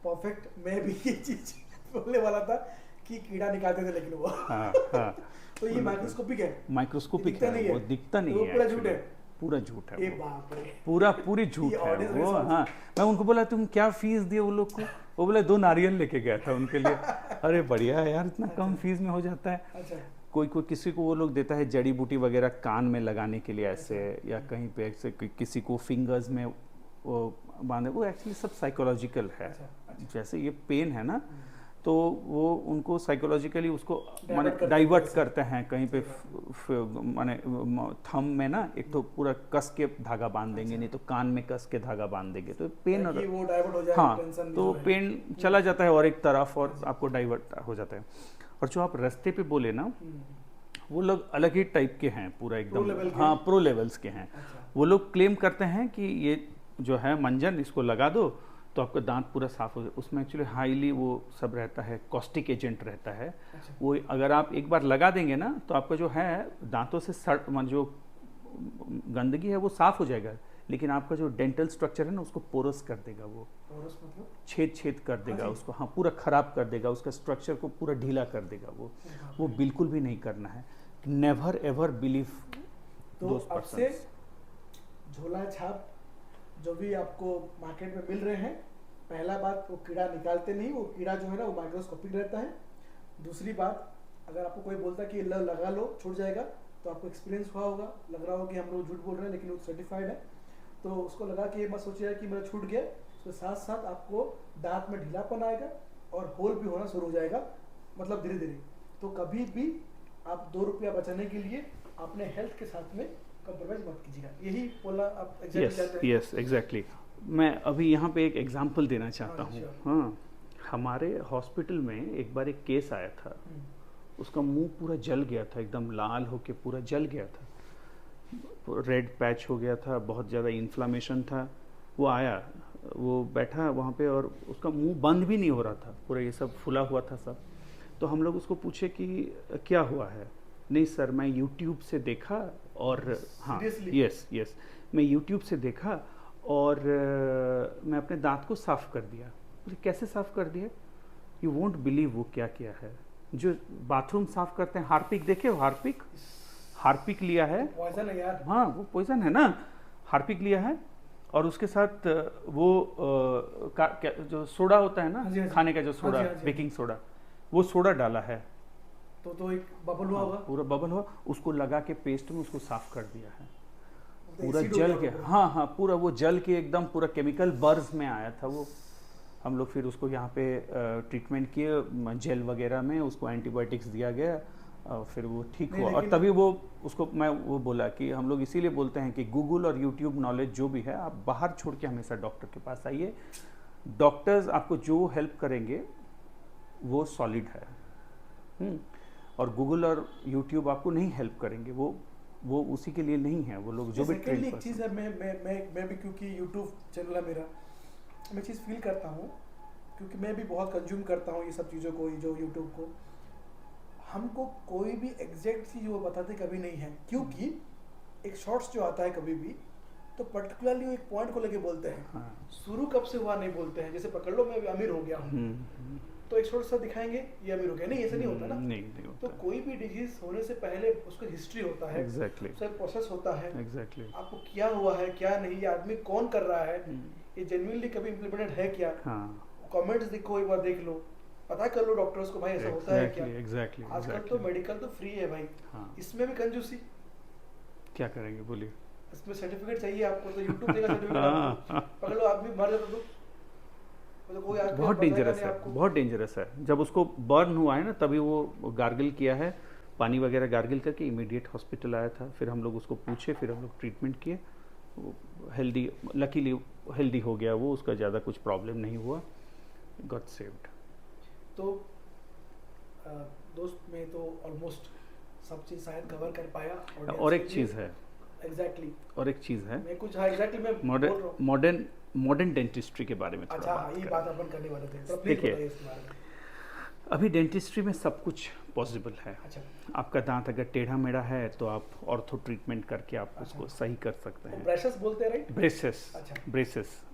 [SPEAKER 1] परफेक्ट, मैं भी ये चीज़ बोलने वाला था कि कीड़ा निकालते थे लेकिन वो
[SPEAKER 2] हाँ हाँ,
[SPEAKER 1] तो ये माइक्रोस्कोपिक है,
[SPEAKER 2] माइक्रोस्कोपिक
[SPEAKER 1] दिखता
[SPEAKER 2] है,
[SPEAKER 1] नहीं है,
[SPEAKER 2] वो दिखता
[SPEAKER 1] तो
[SPEAKER 2] नहीं
[SPEAKER 1] वो
[SPEAKER 2] है
[SPEAKER 1] पूरा झूठ
[SPEAKER 2] actually।
[SPEAKER 1] है।
[SPEAKER 2] पूरा झूठ है
[SPEAKER 1] ए
[SPEAKER 2] वो,
[SPEAKER 1] बाप रे,
[SPEAKER 2] पूरी झूठ
[SPEAKER 1] ये
[SPEAKER 2] है
[SPEAKER 1] audience
[SPEAKER 2] वो।
[SPEAKER 1] response।
[SPEAKER 2] हाँ, मैं उनको बोला तुम क्या फीस दिए वो लोग को, वो बोले 2 नारियल लेके गया था उनके लिए। अरे बढ़िया है यार, इतना कम फीस में हो जाता है।
[SPEAKER 1] अच्छा,
[SPEAKER 2] कोई कोई किसी को वो लोग देता है जड़ी बूटी वगैरह कान में लगाने के लिए ऐसे, या कहीं पे ऐसे किसी को फिंगर्स में वो बांधे, वो एक्चुअली सब साइकोलॉजिकल है।
[SPEAKER 1] अच्छा,
[SPEAKER 2] जैसे ये पेन है ना, तो वो उनको साइकोलॉजिकली उसको माने
[SPEAKER 1] करते हैं
[SPEAKER 2] डाइवर्ट
[SPEAKER 1] वैसे।
[SPEAKER 2] करते हैं कहीं पे, माने थंब में ना एक तो पूरा कस के धागा बांध देंगे, नहीं तो कान में कस के धागा बांध देंगे, तो पेन
[SPEAKER 1] ताकि
[SPEAKER 2] और
[SPEAKER 1] वो डाइवर्ट हो जाए,
[SPEAKER 2] हाँ,
[SPEAKER 1] टेंशन
[SPEAKER 2] तो
[SPEAKER 1] जो है।
[SPEAKER 2] पेन चला जाता है और एक तरफ, और आपको डाइवर्ट हो जाता है। और जो आप रास्ते पे बोले ना, वो लोग अलग ही टाइप के हैं, पूरा
[SPEAKER 1] Pro level
[SPEAKER 2] एकदम,
[SPEAKER 1] के?
[SPEAKER 2] हाँ प्रो लेवल्स के हैं।
[SPEAKER 1] अच्छा,
[SPEAKER 2] वो लोग क्लेम करते हैं कि ये जो है मंजन, इसको लगा दो तो आपका दांत पूरा साफ हो जाए। उसमें एक्चुअली हाईली वो सब रहता है, कॉस्टिक एजेंट रहता है।
[SPEAKER 1] अच्छा,
[SPEAKER 2] वो अगर आप एक बार लगा देंगे ना, तो आपका जो है दांतों से जो गंदगी है वो साफ हो जाएगा, लेकिन आपका जो डेंटल स्ट्रक्चर है ना उसको पोरस कर देगा, वो
[SPEAKER 1] पोरस मतलब?
[SPEAKER 2] छेद छेद कर देगा
[SPEAKER 1] जी।
[SPEAKER 2] उसको, हाँ पूरा खराब कर देगा, उसका स्ट्रक्चर को पूरा ढीला कर देगा। वो बिल्कुल भी नहीं करना है। नेवर एवर बिलीव
[SPEAKER 1] तो
[SPEAKER 2] दोज
[SPEAKER 1] अब से
[SPEAKER 2] पर्सन्स।
[SPEAKER 1] झोला छाप जो भी आपको मार्केट में मिल रहे हैं, पहला बात वो कीड़ा निकालते नहीं, वो कीड़ा जो है ना वो माइक्रोस्कोपिक रहता है। दूसरी बात, अगर आपको कोई बोलता है कि लगा लो छूट जाएगा, तो आपको एक्सपीरियंस हुआ होगा, लग रहा होगा कि हम लोग झूठ बोल रहे हैं, लेकिन वो सर्टिफाइड है। तो उसको लगा कि ये मत सोचिएगा कि मेरा छूट गया, उसके साथ साथ आपको दांत में ढीलापन आएगा और होल भी होना शुरू हो जाएगा, मतलब धीरे धीरे। तो कभी भी आप 2 रुपया बचाने के लिए अपने हेल्थ के साथ में कंप्रोमाइज मत कीजिएगा, यही बोलना आप एग्जैक्टली चाहते हैं?
[SPEAKER 2] Yes exactly. मैं अभी यहाँ पे एक एग्जांपल देना चाहता
[SPEAKER 1] हाँ,
[SPEAKER 2] हूँ।
[SPEAKER 1] sure।
[SPEAKER 2] हाँ, हमारे हॉस्पिटल में एक बार एक केस आया था, उसका मुंह पूरा जल गया था, एकदम लाल होके पूरा जल गया था, रेड पैच हो गया था, बहुत ज़्यादा इन्फ्लामेशन था। वो आया, वो बैठा वहाँ पे और उसका मुंह बंद भी नहीं हो रहा था, पूरा ये सब फुला हुआ था सब। तो हम लोग उसको पूछे कि क्या हुआ है। नहीं सर, मैं यूट्यूब से देखा और हाँ,
[SPEAKER 1] Seriously?
[SPEAKER 2] यस मैं यूट्यूब से देखा और मैं अपने दांत को साफ़ कर दिया। बोले कैसे साफ़ कर दिया? यू वोंट बिलीव वो क्या किया है। जो बाथरूम साफ़ करते हैं, हार्पिक देखे हो? हार्पिक लिया है,
[SPEAKER 1] पॉइजन है यार।
[SPEAKER 2] हाँ वो पॉइजन है ना। हार्पिक लिया है और उसके साथ वो जो सोडा होता है ना,
[SPEAKER 1] हाँ जी, हाँ जी।
[SPEAKER 2] खाने का जो
[SPEAKER 1] हाँ
[SPEAKER 2] सोडा,
[SPEAKER 1] जी, हाँ जी।
[SPEAKER 2] बेकिंग सोडा, वो सोडा डाला है।
[SPEAKER 1] तो एक बबल हुआ
[SPEAKER 2] हाँ,
[SPEAKER 1] होगा,
[SPEAKER 2] पूरा बबल हुआ, उसको लगा के पेस्ट में उसको साफ कर दिया है,
[SPEAKER 1] मतलब
[SPEAKER 2] पूरा
[SPEAKER 1] acid हो
[SPEAKER 2] जल
[SPEAKER 1] गया
[SPEAKER 2] के।
[SPEAKER 1] होगा।
[SPEAKER 2] हाँ हाँ, पूरा वो जल के एकदम पूरा केमिकल बर्स में आया था वो। हम लोग फिर उसको यहाँ पे ट्रीटमेंट किए, जेल वगैरह में उसको एंटीबायोटिक्स दिया गया, फिर वो ठीक
[SPEAKER 1] नहीं,
[SPEAKER 2] हुआ। और
[SPEAKER 1] लेकिन-
[SPEAKER 2] तभी वो उसको मैं वो बोला कि हम लोग इसीलिए बोलते हैं कि गूगल और यूट्यूब नॉलेज जो भी है आप बाहर छोड़ के हमेशा डॉक्टर के पास आइए। डॉक्टर्स आपको जो हेल्प करेंगे वो सॉलिड है। और गूगल और यूट्यूब आपको नहीं हेल्प करेंगे, वो उसी के लिए नहीं है। वो लोग जो भी
[SPEAKER 1] सेकेंडली
[SPEAKER 2] ट्रेन
[SPEAKER 1] एक चीज़ है, मैं भी क्योंकि यूट्यूब चैनल है मेरा, मैं चीज़ फील करता हूँ क्योंकि मैं भी बहुत कंज्यूम करता हूँ ये सब चीज़ों को, ये जो यूट्यूब को। हमको कोई भी एग्जैक्ट चीज़ वो बताते कभी नहीं है, क्योंकि एक शॉर्ट्स जो आता है कभी भी, तो पर्टिकुलरली वो एक पॉइंट को लेके बोलते हैं।
[SPEAKER 2] हाँ।
[SPEAKER 1] शुरू कब से हुआ नहीं बोलते हैं। जैसे पकड़ लो मैं अभी अमीर हो गया हूँ, तो एक शॉर्ट सा दिखाएंगे ये अमीर हो गया, नहीं ऐसा नहीं होता ना।
[SPEAKER 2] नहीं
[SPEAKER 1] तो
[SPEAKER 2] होता।
[SPEAKER 1] कोई भी डिजीज होने से पहले उसका हिस्ट्री होता है,
[SPEAKER 2] एग्जैक्टली
[SPEAKER 1] उसका प्रोसेस होता है,
[SPEAKER 2] एग्जैक्टली।
[SPEAKER 1] आपको क्या हुआ है क्या नहीं, ये आदमी कौन कर रहा है, ये जेन्युइनली कभी इम्प्लीमेंटेड है क्या,
[SPEAKER 2] हाँ
[SPEAKER 1] कमेंट्स देखो, एक बार देख लो, पता कर लो डॉक्टर्स को, भाई ऐसा होता है क्या।
[SPEAKER 2] एग्जैक्टली
[SPEAKER 1] आजकल तो मेडिकल तो फ्री है भाई,
[SPEAKER 2] हाँ,
[SPEAKER 1] इसमें भी कंजूसी,
[SPEAKER 2] क्या करेंगे बोलिए।
[SPEAKER 1] इसमें सर्टिफिकेट चाहिए आपको, तो यूट्यूब देगा सर्टिफिकेट आपको, पकड़ लो आदमी मर जाता तो कोई आदमी
[SPEAKER 2] बहुत
[SPEAKER 1] बताएगा
[SPEAKER 2] डेंजरस
[SPEAKER 1] नहीं
[SPEAKER 2] है,
[SPEAKER 1] आपको।
[SPEAKER 2] बहुत डेंजरस है। जब उसको बर्न हुआ है ना, तभी वो गार्गिल किया है, पानी वगैरह गार्गिल करके इमीडिएट हॉस्पिटल आया था। फिर हम लोग उसको पूछे, फिर हम लोग ट्रीटमेंट किए, हेल्दी, लकीली हेल्दी हो गया वो, उसका ज़्यादा कुछ प्रॉब्लम नहीं हुआ, गॉट सेव्ड।
[SPEAKER 1] तो दोस्त में तो ऑलमोस्ट सब चीज़ शायद कवर कर पाया।
[SPEAKER 2] और एक चीज़ है,
[SPEAKER 1] एग्जैक्टली
[SPEAKER 2] और एक चीज़ है,
[SPEAKER 1] मैं कुछ, हाँ एग्जैक्टली मैं बोल रहा हूँ।
[SPEAKER 2] मॉडर्न डेंटिस्ट्री के बारे में थोड़ा
[SPEAKER 1] अच्छा,
[SPEAKER 2] बात
[SPEAKER 1] ये
[SPEAKER 2] करें।
[SPEAKER 1] बात अपन करने वाले थे, तो प्लीज
[SPEAKER 2] देखिए,
[SPEAKER 1] बताइए इसके बारे में।
[SPEAKER 2] अभी डेंटिस्ट्री में सब कुछ पॉसिबल है।
[SPEAKER 1] अच्छा,
[SPEAKER 2] आपका दांत अगर टेढ़ा मेढ़ा है तो आप ऑर्थो ट्रीटमेंट करके आप उसको सही कर सकते
[SPEAKER 1] वो
[SPEAKER 2] हैं।
[SPEAKER 1] ब्रशेस बोलते हैं राइट?
[SPEAKER 2] ब्रेसेस,
[SPEAKER 1] अच्छा।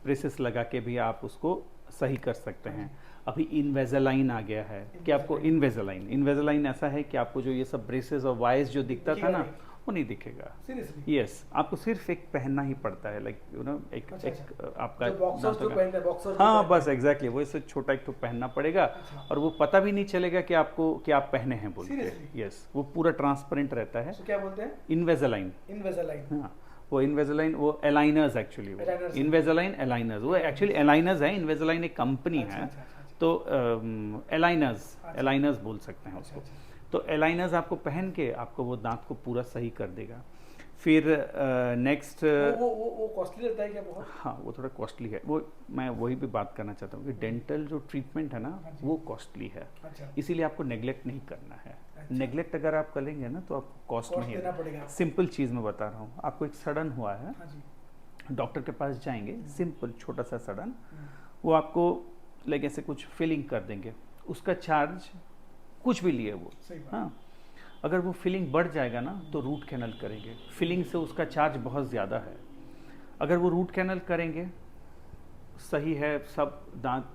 [SPEAKER 2] ब्रेसेस लगा के भी आप उसको सही कर सकते हैं। अभी इनवेजालाइन आ गया है कि आपको इनवेजालाइन ऐसा है कि आपको जो ये सब ब्रेसेस और वाइस जो दिखता था
[SPEAKER 1] दिखेगा
[SPEAKER 2] ना,
[SPEAKER 1] नहीं।
[SPEAKER 2] वो नहीं दिखेगा।
[SPEAKER 1] सीरियसली?
[SPEAKER 2] यस, आपको सिर्फ एक पहनना ही पड़ता है, लाइक यू नो एक
[SPEAKER 1] अच्छा,
[SPEAKER 2] एक आपका
[SPEAKER 1] जो बॉक्सर्स जो
[SPEAKER 2] दांतों का-
[SPEAKER 1] पहनते हैं, बॉक्सर्स
[SPEAKER 2] हाँ बस एग्जैक्टली, वो इससे छोटा एक तो पहनना पड़ेगा
[SPEAKER 1] अच्छा।
[SPEAKER 2] और वो पता भी नहीं चलेगा कि आपको कि आप पहने हैं बोल के।
[SPEAKER 1] Seriously?
[SPEAKER 2] यस, वो पूरा ट्रांसपेरेंट रहता है।
[SPEAKER 1] तो क्या बोलते हैं?
[SPEAKER 2] इनवेजालाइन,
[SPEAKER 1] इनवेजालाइन।
[SPEAKER 2] हाँ वो इनवेजालाइन, वो एलाइनर्स एक्चुअली, वो
[SPEAKER 1] Aligners है।
[SPEAKER 2] इनवेजालाइन एलाइनर्स, वो एक्चुअली एलाइनर्स है। इनवेजालाइन एक कंपनी
[SPEAKER 1] अच्छा,
[SPEAKER 2] है,
[SPEAKER 1] अच्छा, अच्छा, अच्छा।
[SPEAKER 2] तो एलाइनर्स बोल सकते हैं
[SPEAKER 1] अच्छा,
[SPEAKER 2] उसको।
[SPEAKER 1] अच्छा।
[SPEAKER 2] तो एलाइनर्स आपको पहन के आपको वो दांत को पूरा सही कर देगा। फिर नेक्स्ट,
[SPEAKER 1] वो कॉस्टली रहता है क्या बहुत?
[SPEAKER 2] हाँ वो थोड़ा कॉस्टली है, वो मैं वही भी बात करना चाहता हूँ कि डेंटल जो ट्रीटमेंट है ना,
[SPEAKER 1] हाँ जी।
[SPEAKER 2] वो कॉस्टली है।
[SPEAKER 1] अच्छा,
[SPEAKER 2] इसीलिए आपको नेग्लेक्ट नहीं करना है।
[SPEAKER 1] अच्छा।
[SPEAKER 2] नेग्लेक्ट अगर आप करेंगे ना तो आपको कॉस्ट
[SPEAKER 1] कॉस्ट
[SPEAKER 2] नहीं
[SPEAKER 1] देना
[SPEAKER 2] है।
[SPEAKER 1] पड़ेगा आपको।
[SPEAKER 2] सिंपल चीज़ मैं बता रहा हूँ, आपको एक सडन हुआ है,
[SPEAKER 1] हाँ जी।
[SPEAKER 2] डॉक्टर के पास जाएंगे, सिंपल छोटा सा सडन,
[SPEAKER 1] हम्म,
[SPEAKER 2] वो आपको लाइक ऐसे कुछ फिलिंग कर देंगे, उसका चार्ज कुछ भी लिए वो।
[SPEAKER 1] सही बात।
[SPEAKER 2] हाँ, अगर वो फिलिंग बढ़ जाएगा ना तो रूट कैनल करेंगे, फिलिंग से उसका चार्ज बहुत ज़्यादा है। अगर वो रूट कैनल करेंगे, सही है, सब दांत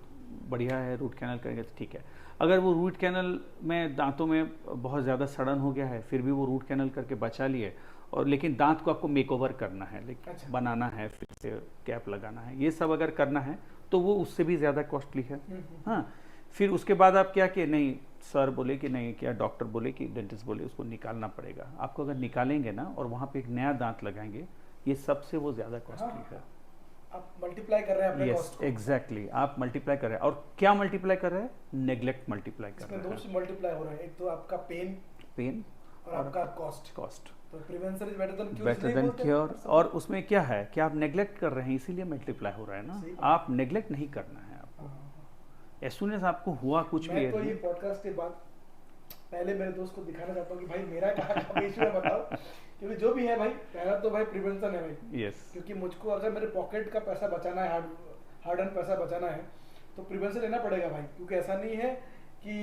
[SPEAKER 2] बढ़िया है, रूट कैनल करेंगे तो ठीक है। अगर वो रूट कैनल में दांतों में बहुत ज़्यादा सड़न हो गया है, फिर भी वो रूट कैनल करके बचा लिए, और लेकिन दांत को आपको मेकओवर करना है, लेकिन
[SPEAKER 1] अच्छा।
[SPEAKER 2] बनाना है, फिर से कैप लगाना है, ये सब अगर करना है तो वो उससे भी ज़्यादा कॉस्टली है। हाँ, फिर उसके बाद आप क्या कि नहीं, सर बोले कि नहीं, क्या डॉक्टर बोले कि डेंटिस्ट बोले उसको निकालना पड़ेगा। आपको अगर निकालेंगे ना और वहाँ पे एक नया दांत लगाएंगे, ये सबसे वो ज़्यादा कॉस्टली है।
[SPEAKER 1] आप मल्टीप्लाई कर रहे हैं अपने
[SPEAKER 2] यस
[SPEAKER 1] कॉस्ट को।
[SPEAKER 2] एग्जैक्टली, आप मल्टीप्लाई कर रहे हैं, और क्या मल्टीप्लाई कर रहे हैं? नेग्लेक्ट मल्टीप्लाई कर
[SPEAKER 1] इसमें
[SPEAKER 2] रहे
[SPEAKER 1] दो
[SPEAKER 2] हैं।
[SPEAKER 1] से मल्टीप्लाई हो रहा है, एक तो आपका पेन
[SPEAKER 2] पेन
[SPEAKER 1] और आपका कॉस्ट।
[SPEAKER 2] कॉस्ट,
[SPEAKER 1] तो prevention is better than cure,
[SPEAKER 2] better than cure. और उसमें क्या है कि आप नेग्लेक्ट कर रहे हैं, इसीलिए मल्टीप्लाई हो रहा है ना।
[SPEAKER 1] सही बात।
[SPEAKER 2] आप नेग्लेक्ट नहीं करना है आपको। एज सुन एज आपको हुआ कुछ भी
[SPEAKER 1] मैं तो
[SPEAKER 2] है,
[SPEAKER 1] ये पॉडकास्ट के बाद पहले मेरे दोस्त को दिखाना चाहता हूँ कि भाई मेरा कहाँ इशू है बताओ, क्योंकि जो भी है भाई, पहला तो भाई प्रिवेंशन है भाई।
[SPEAKER 2] यस,
[SPEAKER 1] क्योंकि मुझको अगर मेरे पॉकेट का पैसा बचाना है, हार्ड अर्न पैसा बचाना है, तो प्रिवेंशन लेना पड़ेगा भाई। क्योंकि ऐसा नहीं है कि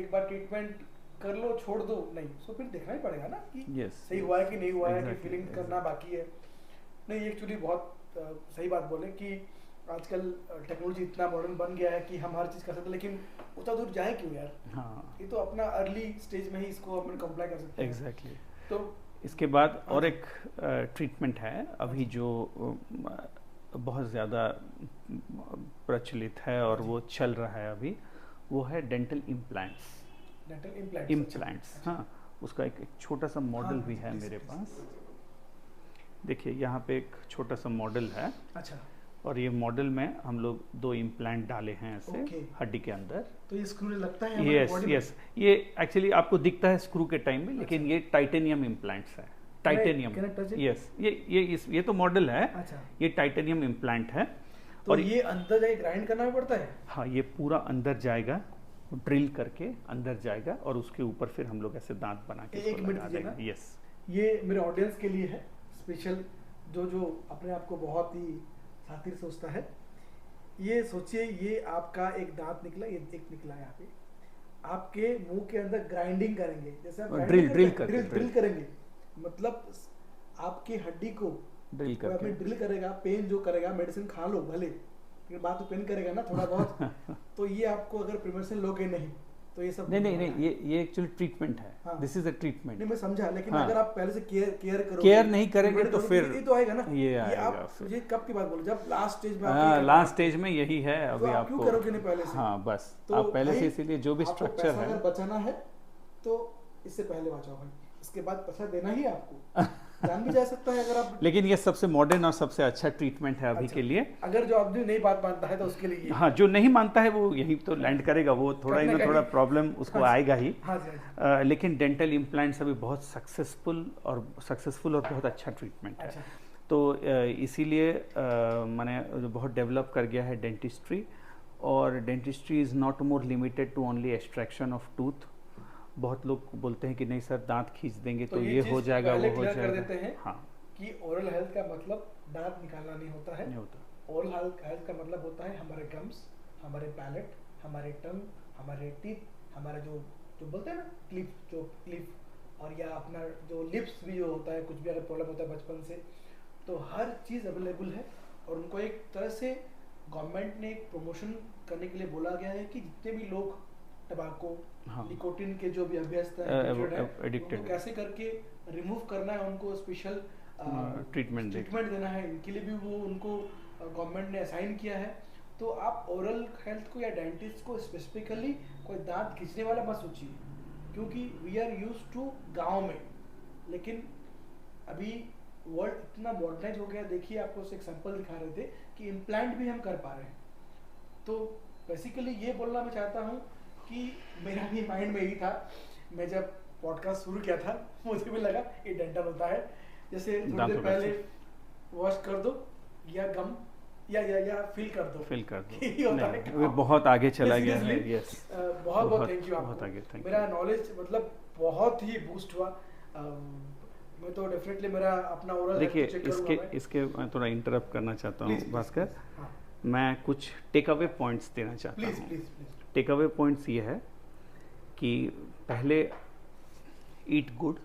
[SPEAKER 1] एक बार ट्रीटमेंट कर लो छोड़ दो, नहीं, उसको फिर देखना ही पड़ेगा ना कि
[SPEAKER 2] Yes,
[SPEAKER 1] सही हुआ है कि नहीं हुआ है, कि
[SPEAKER 2] exactly,
[SPEAKER 1] फीलिंग करना बाकी है। नहीं, एक्चुअली बहुत सही बात बोले कि आजकल टेक्नोलॉजी इतना मॉडर्न बन गया है कि हम हर चीज़ कर सकते हैं, लेकिन उतना दूर जाए क्यों यार?
[SPEAKER 2] हाँ
[SPEAKER 1] ये तो अपना अर्ली स्टेज में ही इसको अपन कंप्लाई कर सकते हैं।
[SPEAKER 2] एग्जैक्टली।
[SPEAKER 1] तो
[SPEAKER 2] इसके बाद और एक ट्रीटमेंट है अभी जो बहुत ज़्यादा प्रचलित है और वो चल रहा है अभी, वो है डेंटल इम्प्लांट्स।
[SPEAKER 1] डेंटल
[SPEAKER 2] इम्प्लांट्स, हाँ, उसका एक छोटा सा मॉडल भी है मेरे पास। देखिए यहाँ पे एक छोटा सा मॉडल है,
[SPEAKER 1] अच्छा,
[SPEAKER 2] और ये मॉडल में हम लोग 2 इम्प्लांट डाले हैं ऐसे
[SPEAKER 1] Okay.
[SPEAKER 2] हड्डी के अंदर।
[SPEAKER 1] तो ये स्क्रू लगता है हमारे
[SPEAKER 2] यस
[SPEAKER 1] body में?
[SPEAKER 2] यस, ये एक्चुअली आपको दिखता है स्क्रू के टाइम में, लेकिन ये टाइटेनियम इम्प्लांट्स है। Titanium,
[SPEAKER 1] can I touch it?
[SPEAKER 2] Yes, ये तो मॉडल है,
[SPEAKER 1] अच्छा,
[SPEAKER 2] ये टाइटेनियम इम्प्लांट है।
[SPEAKER 1] तो
[SPEAKER 2] और
[SPEAKER 1] ये अंदर जाके ग्राइंड करना भी पड़ता है?
[SPEAKER 2] हाँ, ये पूरा अंदर जाएगा, ड्रिल करके अंदर जाएगा, और उसके ऊपर फिर हम लोग ऐसे दांत बना के
[SPEAKER 1] एक
[SPEAKER 2] इसको
[SPEAKER 1] मिनट
[SPEAKER 2] लगा
[SPEAKER 1] दीजिए ना।
[SPEAKER 2] देंगे। यस,
[SPEAKER 1] ये मेरे ऑडियंस के लिए है स्पेशल, जो अपने आप को बहुत ही शातिर सोचता है। ये सोचिए, ये आपका एक दांत निकला, ये एक निकला यहाँ पे, आपके मुंह के अंदर ग्राइंडिंग करेंगे, जैसे आप ड्रिल करेंगे, मतलब आपकी हड्डी को
[SPEAKER 2] ड्रिल
[SPEAKER 1] वो
[SPEAKER 2] करके।
[SPEAKER 1] ड्रिल करेगा। पेन जो करेगा, मेडिसिन खा लो भले, लेकिन बात तो पेन करेगा ना थोड़ा बहुत। तो ये आपको अगर प्रिवेंशन लोगे नहीं तो ये सब
[SPEAKER 2] नहीं, ये एक्चुअली ट्रीटमेंट है।
[SPEAKER 1] हाँ।
[SPEAKER 2] This is a treatment.
[SPEAKER 1] नहीं, मैं समझा, लेकिन
[SPEAKER 2] हाँ।
[SPEAKER 1] अगर आप पहले से केयर करोगे,
[SPEAKER 2] केयर नहीं करेंगे तो फिर
[SPEAKER 1] ये तो आएगा ना,
[SPEAKER 2] ये आएगा
[SPEAKER 1] आप
[SPEAKER 2] फिर।
[SPEAKER 1] ये कब की बात बोलो, जब लास्ट स्टेज में
[SPEAKER 2] हाँ, लास्ट स्टेज में यही है
[SPEAKER 1] तो
[SPEAKER 2] अभी
[SPEAKER 1] आप क्यों
[SPEAKER 2] आपको।
[SPEAKER 1] करोगे नहीं पहले से?
[SPEAKER 2] हाँ बस,
[SPEAKER 1] तो
[SPEAKER 2] आप पहले से,
[SPEAKER 1] भाई,
[SPEAKER 2] इसीलिए जो भी
[SPEAKER 1] आपको
[SPEAKER 2] स्ट्रक्चर
[SPEAKER 1] पैसा
[SPEAKER 2] है,
[SPEAKER 1] अगर बचाना है तो इससे पहले बचाओ भाई, इसके बाद पैसा देना ही है आपको। जान भी जा सकता है अगर आप,
[SPEAKER 2] लेकिन ये सबसे मॉडर्न और सबसे अच्छा ट्रीटमेंट है अभी
[SPEAKER 1] अच्छा,
[SPEAKER 2] के लिए।
[SPEAKER 1] अगर जो आदमी नई बात मानता है तो उसके लिए ये।
[SPEAKER 2] हाँ, जो नहीं मानता है वो यहीं तो लैंड करेगा, वो थोड़ा ही
[SPEAKER 1] कहीं
[SPEAKER 2] ना
[SPEAKER 1] ना
[SPEAKER 2] थोड़ा
[SPEAKER 1] कहीं।
[SPEAKER 2] प्रॉब्लम उसको
[SPEAKER 1] हाँ जी,
[SPEAKER 2] आएगा ही।
[SPEAKER 1] हाँ जी, हाँ जी।
[SPEAKER 2] लेकिन डेंटल इम्प्लांट्स अभी बहुत सक्सेसफुल और बहुत अच्छा ट्रीटमेंट है।
[SPEAKER 1] अच्छा,
[SPEAKER 2] तो इसीलिए मैंने बहुत डेवलप कर गया है डेंटिस्ट्री, और dentistry is not more limited to only extraction of tooth, बहुत लोग बोलते हैं कि नहीं सर दांत खींच देंगे तो
[SPEAKER 1] ये
[SPEAKER 2] ये
[SPEAKER 1] चीज़
[SPEAKER 2] हो जाएगा,
[SPEAKER 1] पहले
[SPEAKER 2] वो हो
[SPEAKER 1] clear कर
[SPEAKER 2] जाएगा।
[SPEAKER 1] देते हैं
[SPEAKER 2] हाँ,
[SPEAKER 1] कि ओरल हेल्थ का मतलब दांत निकालना नहीं होता है।
[SPEAKER 2] नहीं होता।
[SPEAKER 1] ओरल हेल्थ का मतलब होता है हमारे गम्स, हमारे पैलेट, हमारे टंग, हमारे टीथ, हमारा जो जो बोलते हैं ना क्लिप, और या अपना जो लिप्स भी जो होता है, कुछ भी अगर प्रॉब्लम होता है बचपन से, तो हर चीज़ अवेलेबल है। और उनको एक तरह से गवर्नमेंट ने एक प्रमोशन करने के लिए बोला गया है कि जितने भी लोग टबाको,
[SPEAKER 2] हाँ।
[SPEAKER 1] निकोटिन के जो भी अभ्यस्त हैं,
[SPEAKER 2] addicted
[SPEAKER 1] उनको कैसे करके रिमूव करना है, उनको स्पेशल
[SPEAKER 2] ट्रीटमेंट
[SPEAKER 1] देना है, इनके लिए भी वो उनको गवर्नमेंट ने असाइन किया है। तो आप ओरल हेल्थ को या डेंटिस्ट को स्पेसिफिकली कोई दांत खींचने वाला मत सोचिए, क्योंकि वी आर यूज टू गाँव में, लेकिन अभी वर्ल्ड इतना मॉडर्नाइज हो गया। देखिए, आपको एक सैंपल दिखा रहे थे कि इम्प्लांट भी हम कर पा रहे हैं। तो बेसिकली ये बोलना मैं चाहता हूँ कि मेरा भी माइंड में ही था, मैं जब पॉडकास्ट शुरू किया था मुझे भी लगा ये डेंटल होता है, जैसे थोड़ी देर पहले वॉश कर दो या गम या फील कर दो यही होता है।
[SPEAKER 2] नहीं, वो बहुत आगे चला गया है।
[SPEAKER 1] Seriously,
[SPEAKER 2] यस,
[SPEAKER 1] बहुत बहुत थैंक यू
[SPEAKER 2] बहुत आगे,
[SPEAKER 1] आपको।
[SPEAKER 2] thank
[SPEAKER 1] मेरा नॉलेज मतलब बहुत ही बूस्ट हुआ। मैं तो डेफिनेटली मेरा अपना ओरल
[SPEAKER 2] देखिए, इसके मैं थोड़ा इंटरप्ट करना चाहता हूँ भास्कर। मैं कुछ टेक अवे पॉइंट्स देना चाहता हूँ।
[SPEAKER 1] प्लीज
[SPEAKER 2] टेक अवे पॉइंट्स ये है कि पहले ईट गुड।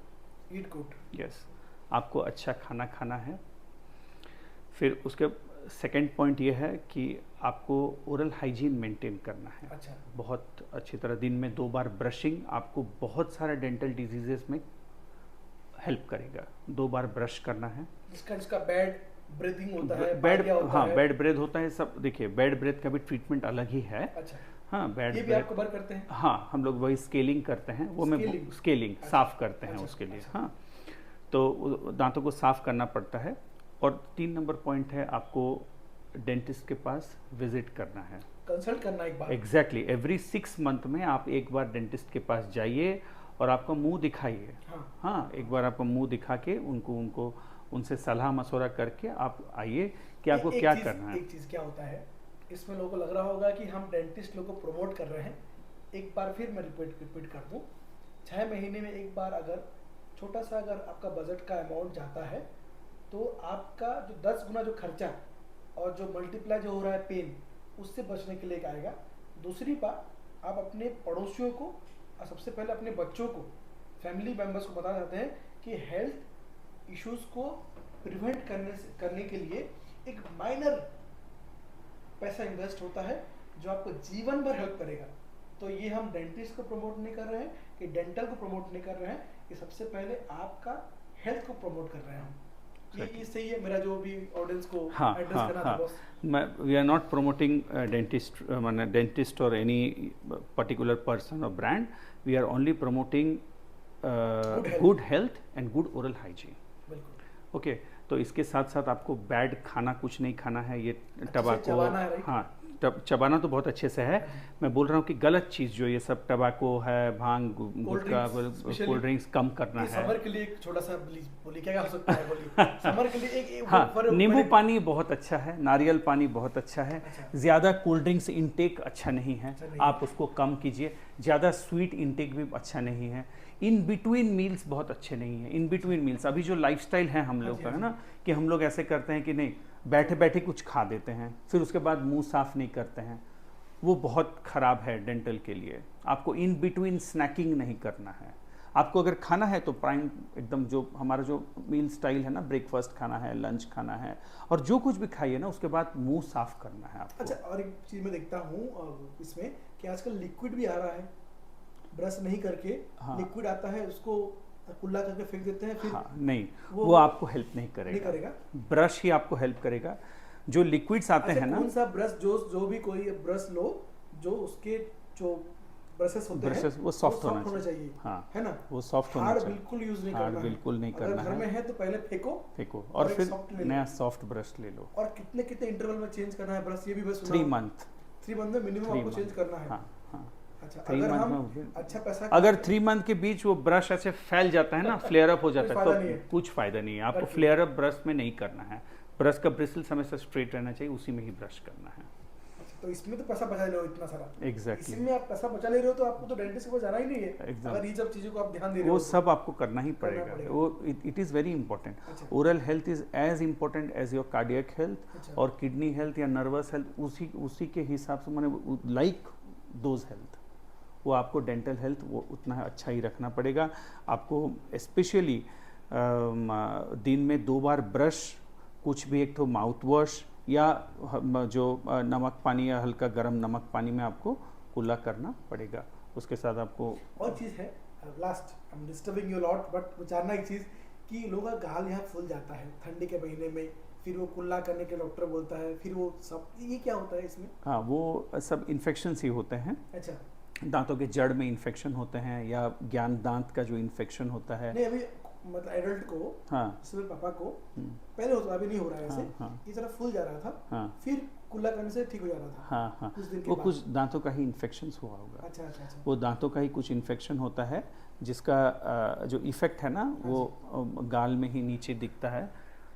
[SPEAKER 2] यस, आपको अच्छा खाना खाना है। फिर उसके सेकंड पॉइंट ये है कि आपको ओरल हाइजीन मेंटेन करना है।
[SPEAKER 1] अच्छा,
[SPEAKER 2] बहुत अच्छी तरह दिन में 2 बार ब्रशिंग आपको बहुत सारे डेंटल डिजीजेस में हेल्प करेगा। 2 बार ब्रश करना है।
[SPEAKER 1] जिसका बैड ब्रीथिंग होता है,
[SPEAKER 2] बैड,
[SPEAKER 1] होता
[SPEAKER 2] हाँ,
[SPEAKER 1] है।
[SPEAKER 2] बैड ब्रेथ होता है। सब देखिए, बैड ब्रेथ का भी ट्रीटमेंट अलग ही है।
[SPEAKER 1] अच्छा,
[SPEAKER 2] हाँ, बैड
[SPEAKER 1] ये भी
[SPEAKER 2] ब्रेथ
[SPEAKER 1] आप कवर करते हैं?
[SPEAKER 2] हाँ, हम लोग वही स्केलिंग करते हैं, वो मैं स्केलिंग
[SPEAKER 1] अच्छा,
[SPEAKER 2] साफ करते हैं
[SPEAKER 1] अच्छा,
[SPEAKER 2] उसके लिए।
[SPEAKER 1] अच्छा।
[SPEAKER 2] हाँ, तो दांतों को साफ करना पड़ता है। और 3 नंबर पॉइंट है, आपको डेंटिस्ट के पास विजिट करना है,
[SPEAKER 1] कंसल्ट करना एक बार।
[SPEAKER 2] एग्जैक्टली एवरी 6 मंथ में आप एक बार डेंटिस्ट के पास जाइए और आपका मुंह दिखाइए। हाँ, एक बार आपका मुंह दिखा के उनको उनसे सलाह मशवरा करके आप आइए कि आपको क्या करना है।
[SPEAKER 1] एक चीज़ क्या होता है, इसमें लोगों को लग रहा होगा कि हम डेंटिस्ट लोगों को प्रमोट कर रहे हैं। एक बार फिर मैं रिपीट कर दूं, 6 महीने में एक बार अगर छोटा सा अगर आपका बजट का अमाउंट जाता है, तो आपका जो 10 गुना जो खर्चा और जो मल्टीप्लाई जो हो रहा है पेन, उससे बचने के लिए एक आएगा। दूसरी बात, आप अपने पड़ोसियों को और सबसे पहले अपने बच्चों को, फैमिली मेम्बर्स को बताना चाहते हैं कि हेल्थ इश्यूज को प्रिवेंट करने के लिए एक माइनर पैसा इन्वेस्ट होता है जो आपको जीवन भर हेल्प करेगा। तो ये हम डेंटिस्ट को प्रमोट नहीं कर रहे हैं, कि डेंटल को प्रमोट नहीं कर रहे हैं, कि सबसे पहले आपका हेल्थ को प्रमोट कर रहे हैं हम। ये सही है, मेरा जो भी ऑडियंस को एड्रेस करना था boss.
[SPEAKER 2] We are not promoting dentist और एनी पर्टिकुलर पर्सन और brand. We are only promoting good health and good oral hygiene. Okay, तो इसके साथ साथ आपको बैड खाना कुछ नहीं खाना है। ये टबाको, हाँ, चबाना तो बहुत अच्छे से है। मैं बोल रहा हूँ कि गलत चीज़ जो ये सब टबाको है, भांग, गुटखा, कोल्ड ड्रिंक्स कम करना है।
[SPEAKER 1] समर के लिए एक छोटा सा बोलिए, क्या हो सकता है बोलिए। समर के लिए एक
[SPEAKER 2] हाँ, नींबू पानी बहुत अच्छा है, नारियल पानी बहुत अच्छा है। ज़्यादा कोल्ड ड्रिंक्स इंटेक अच्छा नहीं है, आप उसको कम कीजिए। ज़्यादा स्वीट इंटेक भी अच्छा नहीं है। इन बिटवीन मील्स बहुत अच्छे नहीं है। इन बिटवीन मील्स, अभी जो लाइफस्टाइल है हम लोग का, है ना, कि हम लोग ऐसे करते हैं कि नहीं, बैठे बैठे कुछ खा देते हैं, फिर उसके बाद मुंह साफ नहीं करते हैं, वो बहुत ख़राब है डेंटल के लिए। आपको इन बिटवीन स्नैकिंग नहीं करना है। आपको अगर खाना है तो प्राइम एकदम जो हमारा जो मील स्टाइल है ना, ब्रेकफास्ट खाना है, लंच खाना है, और जो कुछ भी खाइए ना, उसके बाद मुंह साफ करना है आपको।
[SPEAKER 1] अच्छा, और एक चीज़ मैं देखता हूँ इसमें कि आजकल लिक्विड भी आ रहा है, ब्रश नहीं करके लिक्विड आता है, उसको कुल्ला करके फेंक देते हैं। फिर
[SPEAKER 2] नहीं, वो आपको हेल्प नहीं करेगा। ब्रश ही आपको हेल्प करेगा। जो लिक्विड्स आते हैं ना,
[SPEAKER 1] कौन सा ब्रश, जो भी कोई ब्रश लो, जो उसके जो ब्रशेस होते हैं
[SPEAKER 2] वो सॉफ्ट होना चाहिए। हाँ,
[SPEAKER 1] है ना,
[SPEAKER 2] वो सॉफ्ट होना चाहिए।
[SPEAKER 1] बिल्कुल यूज नहीं
[SPEAKER 2] करना
[SPEAKER 1] है।
[SPEAKER 2] बिल्कुल नहीं करना है।
[SPEAKER 1] घर में है तो पहले फेंको
[SPEAKER 2] और फिर नया सॉफ्ट ब्रश ले लो।
[SPEAKER 1] और कितने इंटरवल में चेंज करना है ब्रश, ये भी बस
[SPEAKER 2] 3 मंथ
[SPEAKER 1] में मिनिमम आपको चेंज करना है। अच्छा,
[SPEAKER 2] 3
[SPEAKER 1] अगर हम
[SPEAKER 2] मंथ
[SPEAKER 1] अच्छा पैसा,
[SPEAKER 2] अगर 3 मंथ के बीच वो ब्रश ऐसे फैल जाता है ना, फ्लेयर अप हो जाता है, तो कुछ फायदा नहीं है। आपको फ्लेयर अप ब्रश में नहीं करना है। ब्रश का ब्रिसल हमेशा स्ट्रेट रहना चाहिए, उसी में ही ब्रश करना है।
[SPEAKER 1] तो इसमें तो पैसा बचा ले रहे हो इतना सारा,
[SPEAKER 2] एग्जैक्टली
[SPEAKER 1] इसमें आप पैसा बचा ले रहे हो तो आपको तो डेंटिस्ट के पास जाना ही नहीं है।
[SPEAKER 2] Exactly.
[SPEAKER 1] अगर ये सब चीज़ों को आप ध्यान दे रहे
[SPEAKER 2] वो
[SPEAKER 1] हो तो।
[SPEAKER 2] सब आपको करना ही
[SPEAKER 1] करना
[SPEAKER 2] पड़ेगा।
[SPEAKER 1] पड़ेगा।
[SPEAKER 2] वो इट इज़ वेरी इंपॉर्टेंट।
[SPEAKER 1] अच्छा।
[SPEAKER 2] Oral health is as important as your cardiac health
[SPEAKER 1] अच्छा।
[SPEAKER 2] और किडनी हेल्थ या नर्वस हेल्थ, उसी के हिसाब से मैंने लाइक दोज हेल्थ, वो आपको डेंटल हेल्थ वो उतना अच्छा ही रखना पड़ेगा। आपको स्पेशली दिन में 2 बार ब्रश, कुछ भी एक तो माउथ वॉश या जो नमक पानी या हल्का गर्म नमक पानी में आपको कुल्ला करना पड़ेगा। उसके साथ आपको
[SPEAKER 1] और चीज़ है, last I am disturbing you lot, but जानना एक चीज़ कि लोगों का गाल यहाँ फूल जाता है ठंडी के महीने में, फिर वो कुल्ला करने के डॉक्टर बोलता है, फिर वो सब, ये क्या होता है इसमें?
[SPEAKER 2] हाँ, वो सब इन्फेक्शंस ही होते हैं।
[SPEAKER 1] अच्छा।
[SPEAKER 2] दांतों के जड़ में इन्फेक्शन होते हैं या ज्ञान दांत का जो इन्फेक्शन होता है।
[SPEAKER 1] नहीं, अभी मतलब एडल्ट को,
[SPEAKER 2] हाँ
[SPEAKER 1] जैसे मेरे पापा को
[SPEAKER 2] हम्म,
[SPEAKER 1] पहले होता, अभी नहीं हो रहा है ऐसे,
[SPEAKER 2] हाँ
[SPEAKER 1] ये जरा फूल जा रहा था,
[SPEAKER 2] हाँ
[SPEAKER 1] फिर कुल्ला करने से ठीक हो जा रहा था
[SPEAKER 2] हाँ हाँ
[SPEAKER 1] कुछ दिन के
[SPEAKER 2] वो
[SPEAKER 1] बाद।
[SPEAKER 2] कुछ दांतों का ही इन्फेक्शन हुआ होगा।
[SPEAKER 1] अच्छा अच्छा अच्छा।
[SPEAKER 2] वो दांतों का ही कुछ इन्फेक्शन होता है जिसका जो इफ़ेक्ट है ना वो गाल में ही नीचे दिखता है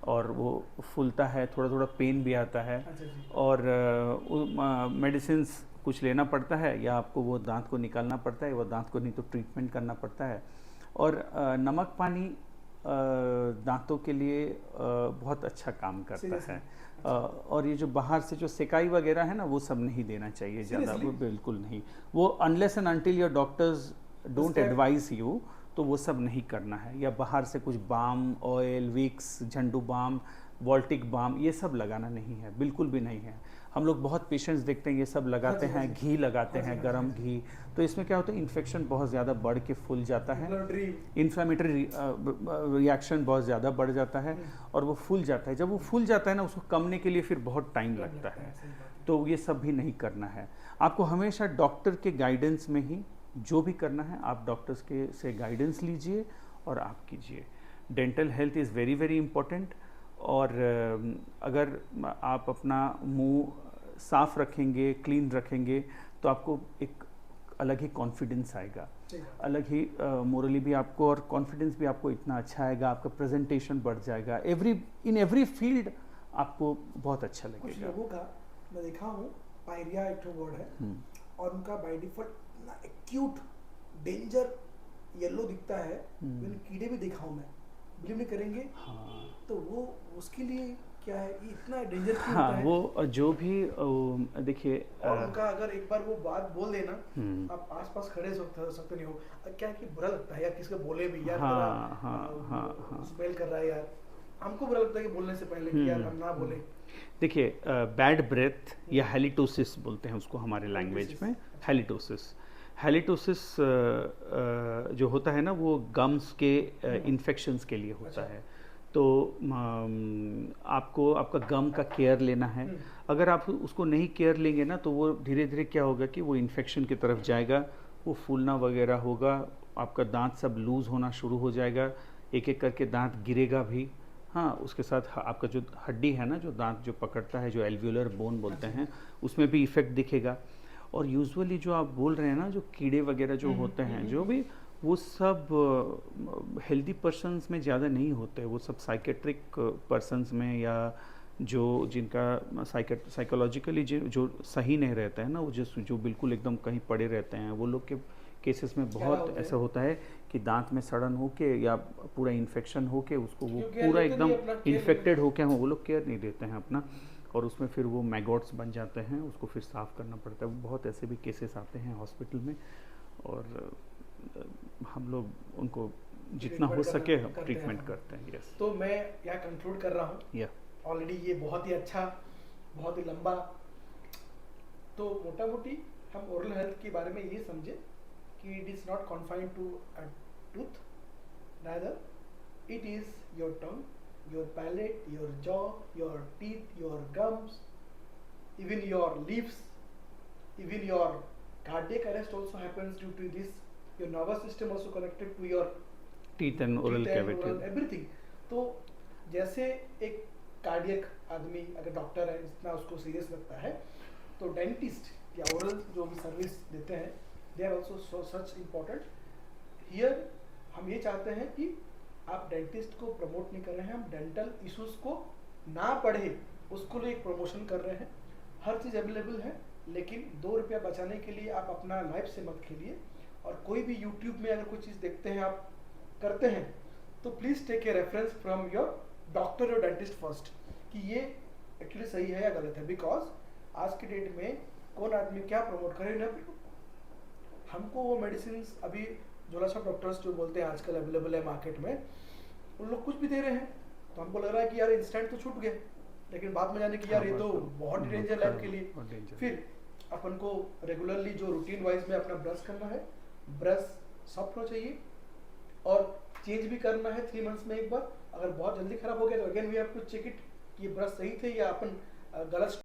[SPEAKER 2] और वो फूलता है, थोड़ा थोड़ा पेन भी आता है
[SPEAKER 1] अच्छा जी।
[SPEAKER 2] और मेडिसिन कुछ लेना पड़ता है या आपको वो दांत को निकालना पड़ता है, वो दांत को नहीं तो ट्रीटमेंट करना पड़ता है। और नमक पानी दांतों के लिए बहुत अच्छा काम करता
[SPEAKER 1] Seriously?
[SPEAKER 2] है। और ये जो बाहर से जो सेकाई वगैरह है ना वो सब नहीं देना चाहिए ज़्यादा,
[SPEAKER 1] Seriously?
[SPEAKER 2] वो बिल्कुल नहीं। वो unless and until your doctors don't
[SPEAKER 1] Prescribe?
[SPEAKER 2] Advice you, तो वो सब नहीं करना है। या बाहर से कुछ बाम, ऑयल, विक्स, झंडू बाम, वॉल्टिक बाम, ये सब लगाना नहीं है, बिल्कुल भी नहीं है। हम लोग बहुत पेशेंट्स देखते हैं ये सब लगाते
[SPEAKER 1] हाँ जी,
[SPEAKER 2] हैं,
[SPEAKER 1] हाँ जी।
[SPEAKER 2] घी लगाते
[SPEAKER 1] हाँ जी,
[SPEAKER 2] हैं,
[SPEAKER 1] हाँ
[SPEAKER 2] गरम
[SPEAKER 1] जी।
[SPEAKER 2] घी, तो इसमें क्या होता है इन्फेक्शन बहुत ज़्यादा बढ़ के फूल जाता है,
[SPEAKER 1] Inflammatory-
[SPEAKER 2] इन्फ्लामेटरी रिएक्शन बहुत ज़्यादा बढ़ जाता है और वो फूल जाता है। जब वो फूल जाता है ना उसको कमने के लिए फिर बहुत टाइम लगता है,
[SPEAKER 1] सही बात है।
[SPEAKER 2] तो ये सब भी नहीं करना है। आपको हमेशा डॉक्टर के गाइडेंस में ही जो भी करना है आप डॉक्टर्स के से गाइडेंस लीजिए और आप कीजिए। Dental health is very very important. और अगर आप अपना मुंह साफ रखेंगे, क्लीन रखेंगे, तो आपको एक अलग ही कॉन्फिडेंस आएगा,
[SPEAKER 1] सही बात।
[SPEAKER 2] अलग ही मोरली भी आपको और कॉन्फिडेंस भी आपको इतना अच्छा आएगा, आपका प्रेजेंटेशन बढ़ जाएगा, इन एवरी फील्ड आपको बहुत अच्छा
[SPEAKER 1] कुछ
[SPEAKER 2] लगेगा।
[SPEAKER 1] लोगों का मैं देखा हूँ, पायरिया एक ठो वर्ड है
[SPEAKER 2] हम्म,
[SPEAKER 1] और उनका बाय डिफॉल्ट इतना एक्यूट डेंजर येलो दिखता है, मैंने कीड़े भी देखा हूँ, मैं बिलीव नहीं करेंगे।
[SPEAKER 2] हाँ
[SPEAKER 1] तो वो उसके लिए क्या है, ये इतना डेंजर क्यों
[SPEAKER 2] हाँ
[SPEAKER 1] होता है?
[SPEAKER 2] वो जो भी देखिए
[SPEAKER 1] और उनका अगर एक बार वो बात बोल देना,
[SPEAKER 2] हम्म,
[SPEAKER 1] आप आसपास खड़े हो सकते नहीं हो, क्या है कि बुरा लगता है यार, किसको बोले भी यार,
[SPEAKER 2] हाँ हाँ हाँ
[SPEAKER 1] स्मेल कर रहा है यार, हमको बुरा लगता है कि बोलने से पहले कि यार हम ना बोले।
[SPEAKER 2] देखिए बैड ब्रेथ या हेलिटोसिस बोलते हैं उसको हमारे लैंग्वेज में, हेलिटोसिस। हेलिटोसिस जो होता है ना वो गम्स के इन्फेक्शंस के लिए होता है। तो आपको आपका गम का केयर लेना है। अगर आप उसको नहीं केयर लेंगे ना तो वो धीरे धीरे क्या होगा कि वो इन्फेक्शन की तरफ जाएगा, वो फूलना वगैरह होगा, आपका दांत सब लूज होना शुरू हो जाएगा, एक एक करके दांत गिरेगा भी। हाँ, उसके साथ आपका जो हड्डी है ना, जो दांत जो पकड़ता है, जो एल्वियोलर बोन बोलते हैं, उसमें भी इफेक्ट दिखेगा। और यूजुअली जो आप बोल रहे हैं ना, जो कीड़े वगैरह जो होते हैं, जो भी वो सब हेल्दी पर्सन्स में ज़्यादा नहीं होते, वो सब साइकेट्रिक पर्सन्स में या जो जिनका साइकोलॉजिकली जो सही नहीं रहता है ना, वो जो बिल्कुल एकदम कहीं पड़े रहते हैं, वो लोग के केसेस में बहुत ऐसा होता है कि दांत में सड़न होके या पूरा इन्फेक्शन होके उसको वो पूरा एकदम इन्फेक्टेड होके वो लोग केयर नहीं देते हैं अपना, और उसमें फिर वो मैगोट्स बन जाते हैं, उसको फिर साफ़ करना पड़ता है। बहुत ऐसे भी केसेस आते हैं हॉस्पिटल में, और हम लोग उनको जितना हो सके ट्रीटमेंट करते हैं। यस,
[SPEAKER 1] तो मैं यहाँ कंक्लूड कर रहा हूँ,
[SPEAKER 2] या
[SPEAKER 1] ऑलरेडी ये बहुत ही अच्छा, बहुत ही लंबा, तो मोटा मोटी हम ओरल हेल्थ के बारे में ये समझे कि it is not confined to a tooth, rather it is your tongue, your palate, your jaw, your teeth, your gums, even your lips, even your cardiac arrest also happens due to this. Your nervous system also connected to your
[SPEAKER 2] teeth and oral cavity,
[SPEAKER 1] everything. तो जैसे एक cardiac आदमी अगर doctor है, इतना उसको serious लगता है, तो डेंटिस्ट या ओरल जो भी सर्विस देते हैं, they are also such important. Here हम ये चाहते हैं कि आप डेंटिस्ट को प्रमोट नहीं कर रहे हैं, हम डेंटल इश्यूज को ना पढ़े उसको लिए एक प्रमोशन कर रहे हैं। हर चीज़ अवेलेबल है, लेकिन 2 रुपया बचाने के लिए आप अपना लाइफ से मत खेलिए। और कोई भी यूट्यूब में अगर कोई चीज़ देखते हैं, आप करते हैं, तो please take a reference from your doctor और डेंटिस्ट फर्स्ट कि ये एक्चुअली सही है या गलत है। बिकॉज आज की डेट में कौन आदमी क्या प्रमोट करे ना, हमको वो मेडिसिन अभी झोला छाप डॉक्टर्स जो बोलते हैं आजकल अवेलेबल है मार्केट में, उन लोग कुछ भी दे रहे हैं, तो हमको लग रहा है कि यार इंस्टेंट तो छूट गए, लेकिन बाद में जाने कि यार ये तो बहुत डेंजर लाइफ के लिए। फिर अपन को रेगुलरली जो रूटीन वाइज में अपना ब्रश करना है, ब्रश सॉफ्ट होना चाहिए और चेंज भी करना है 3 मंथ्स में एक बार। अगर बहुत जल्दी खराब हो गया तो again we have to check it कि ये ब्रश सही थे या अपन गलत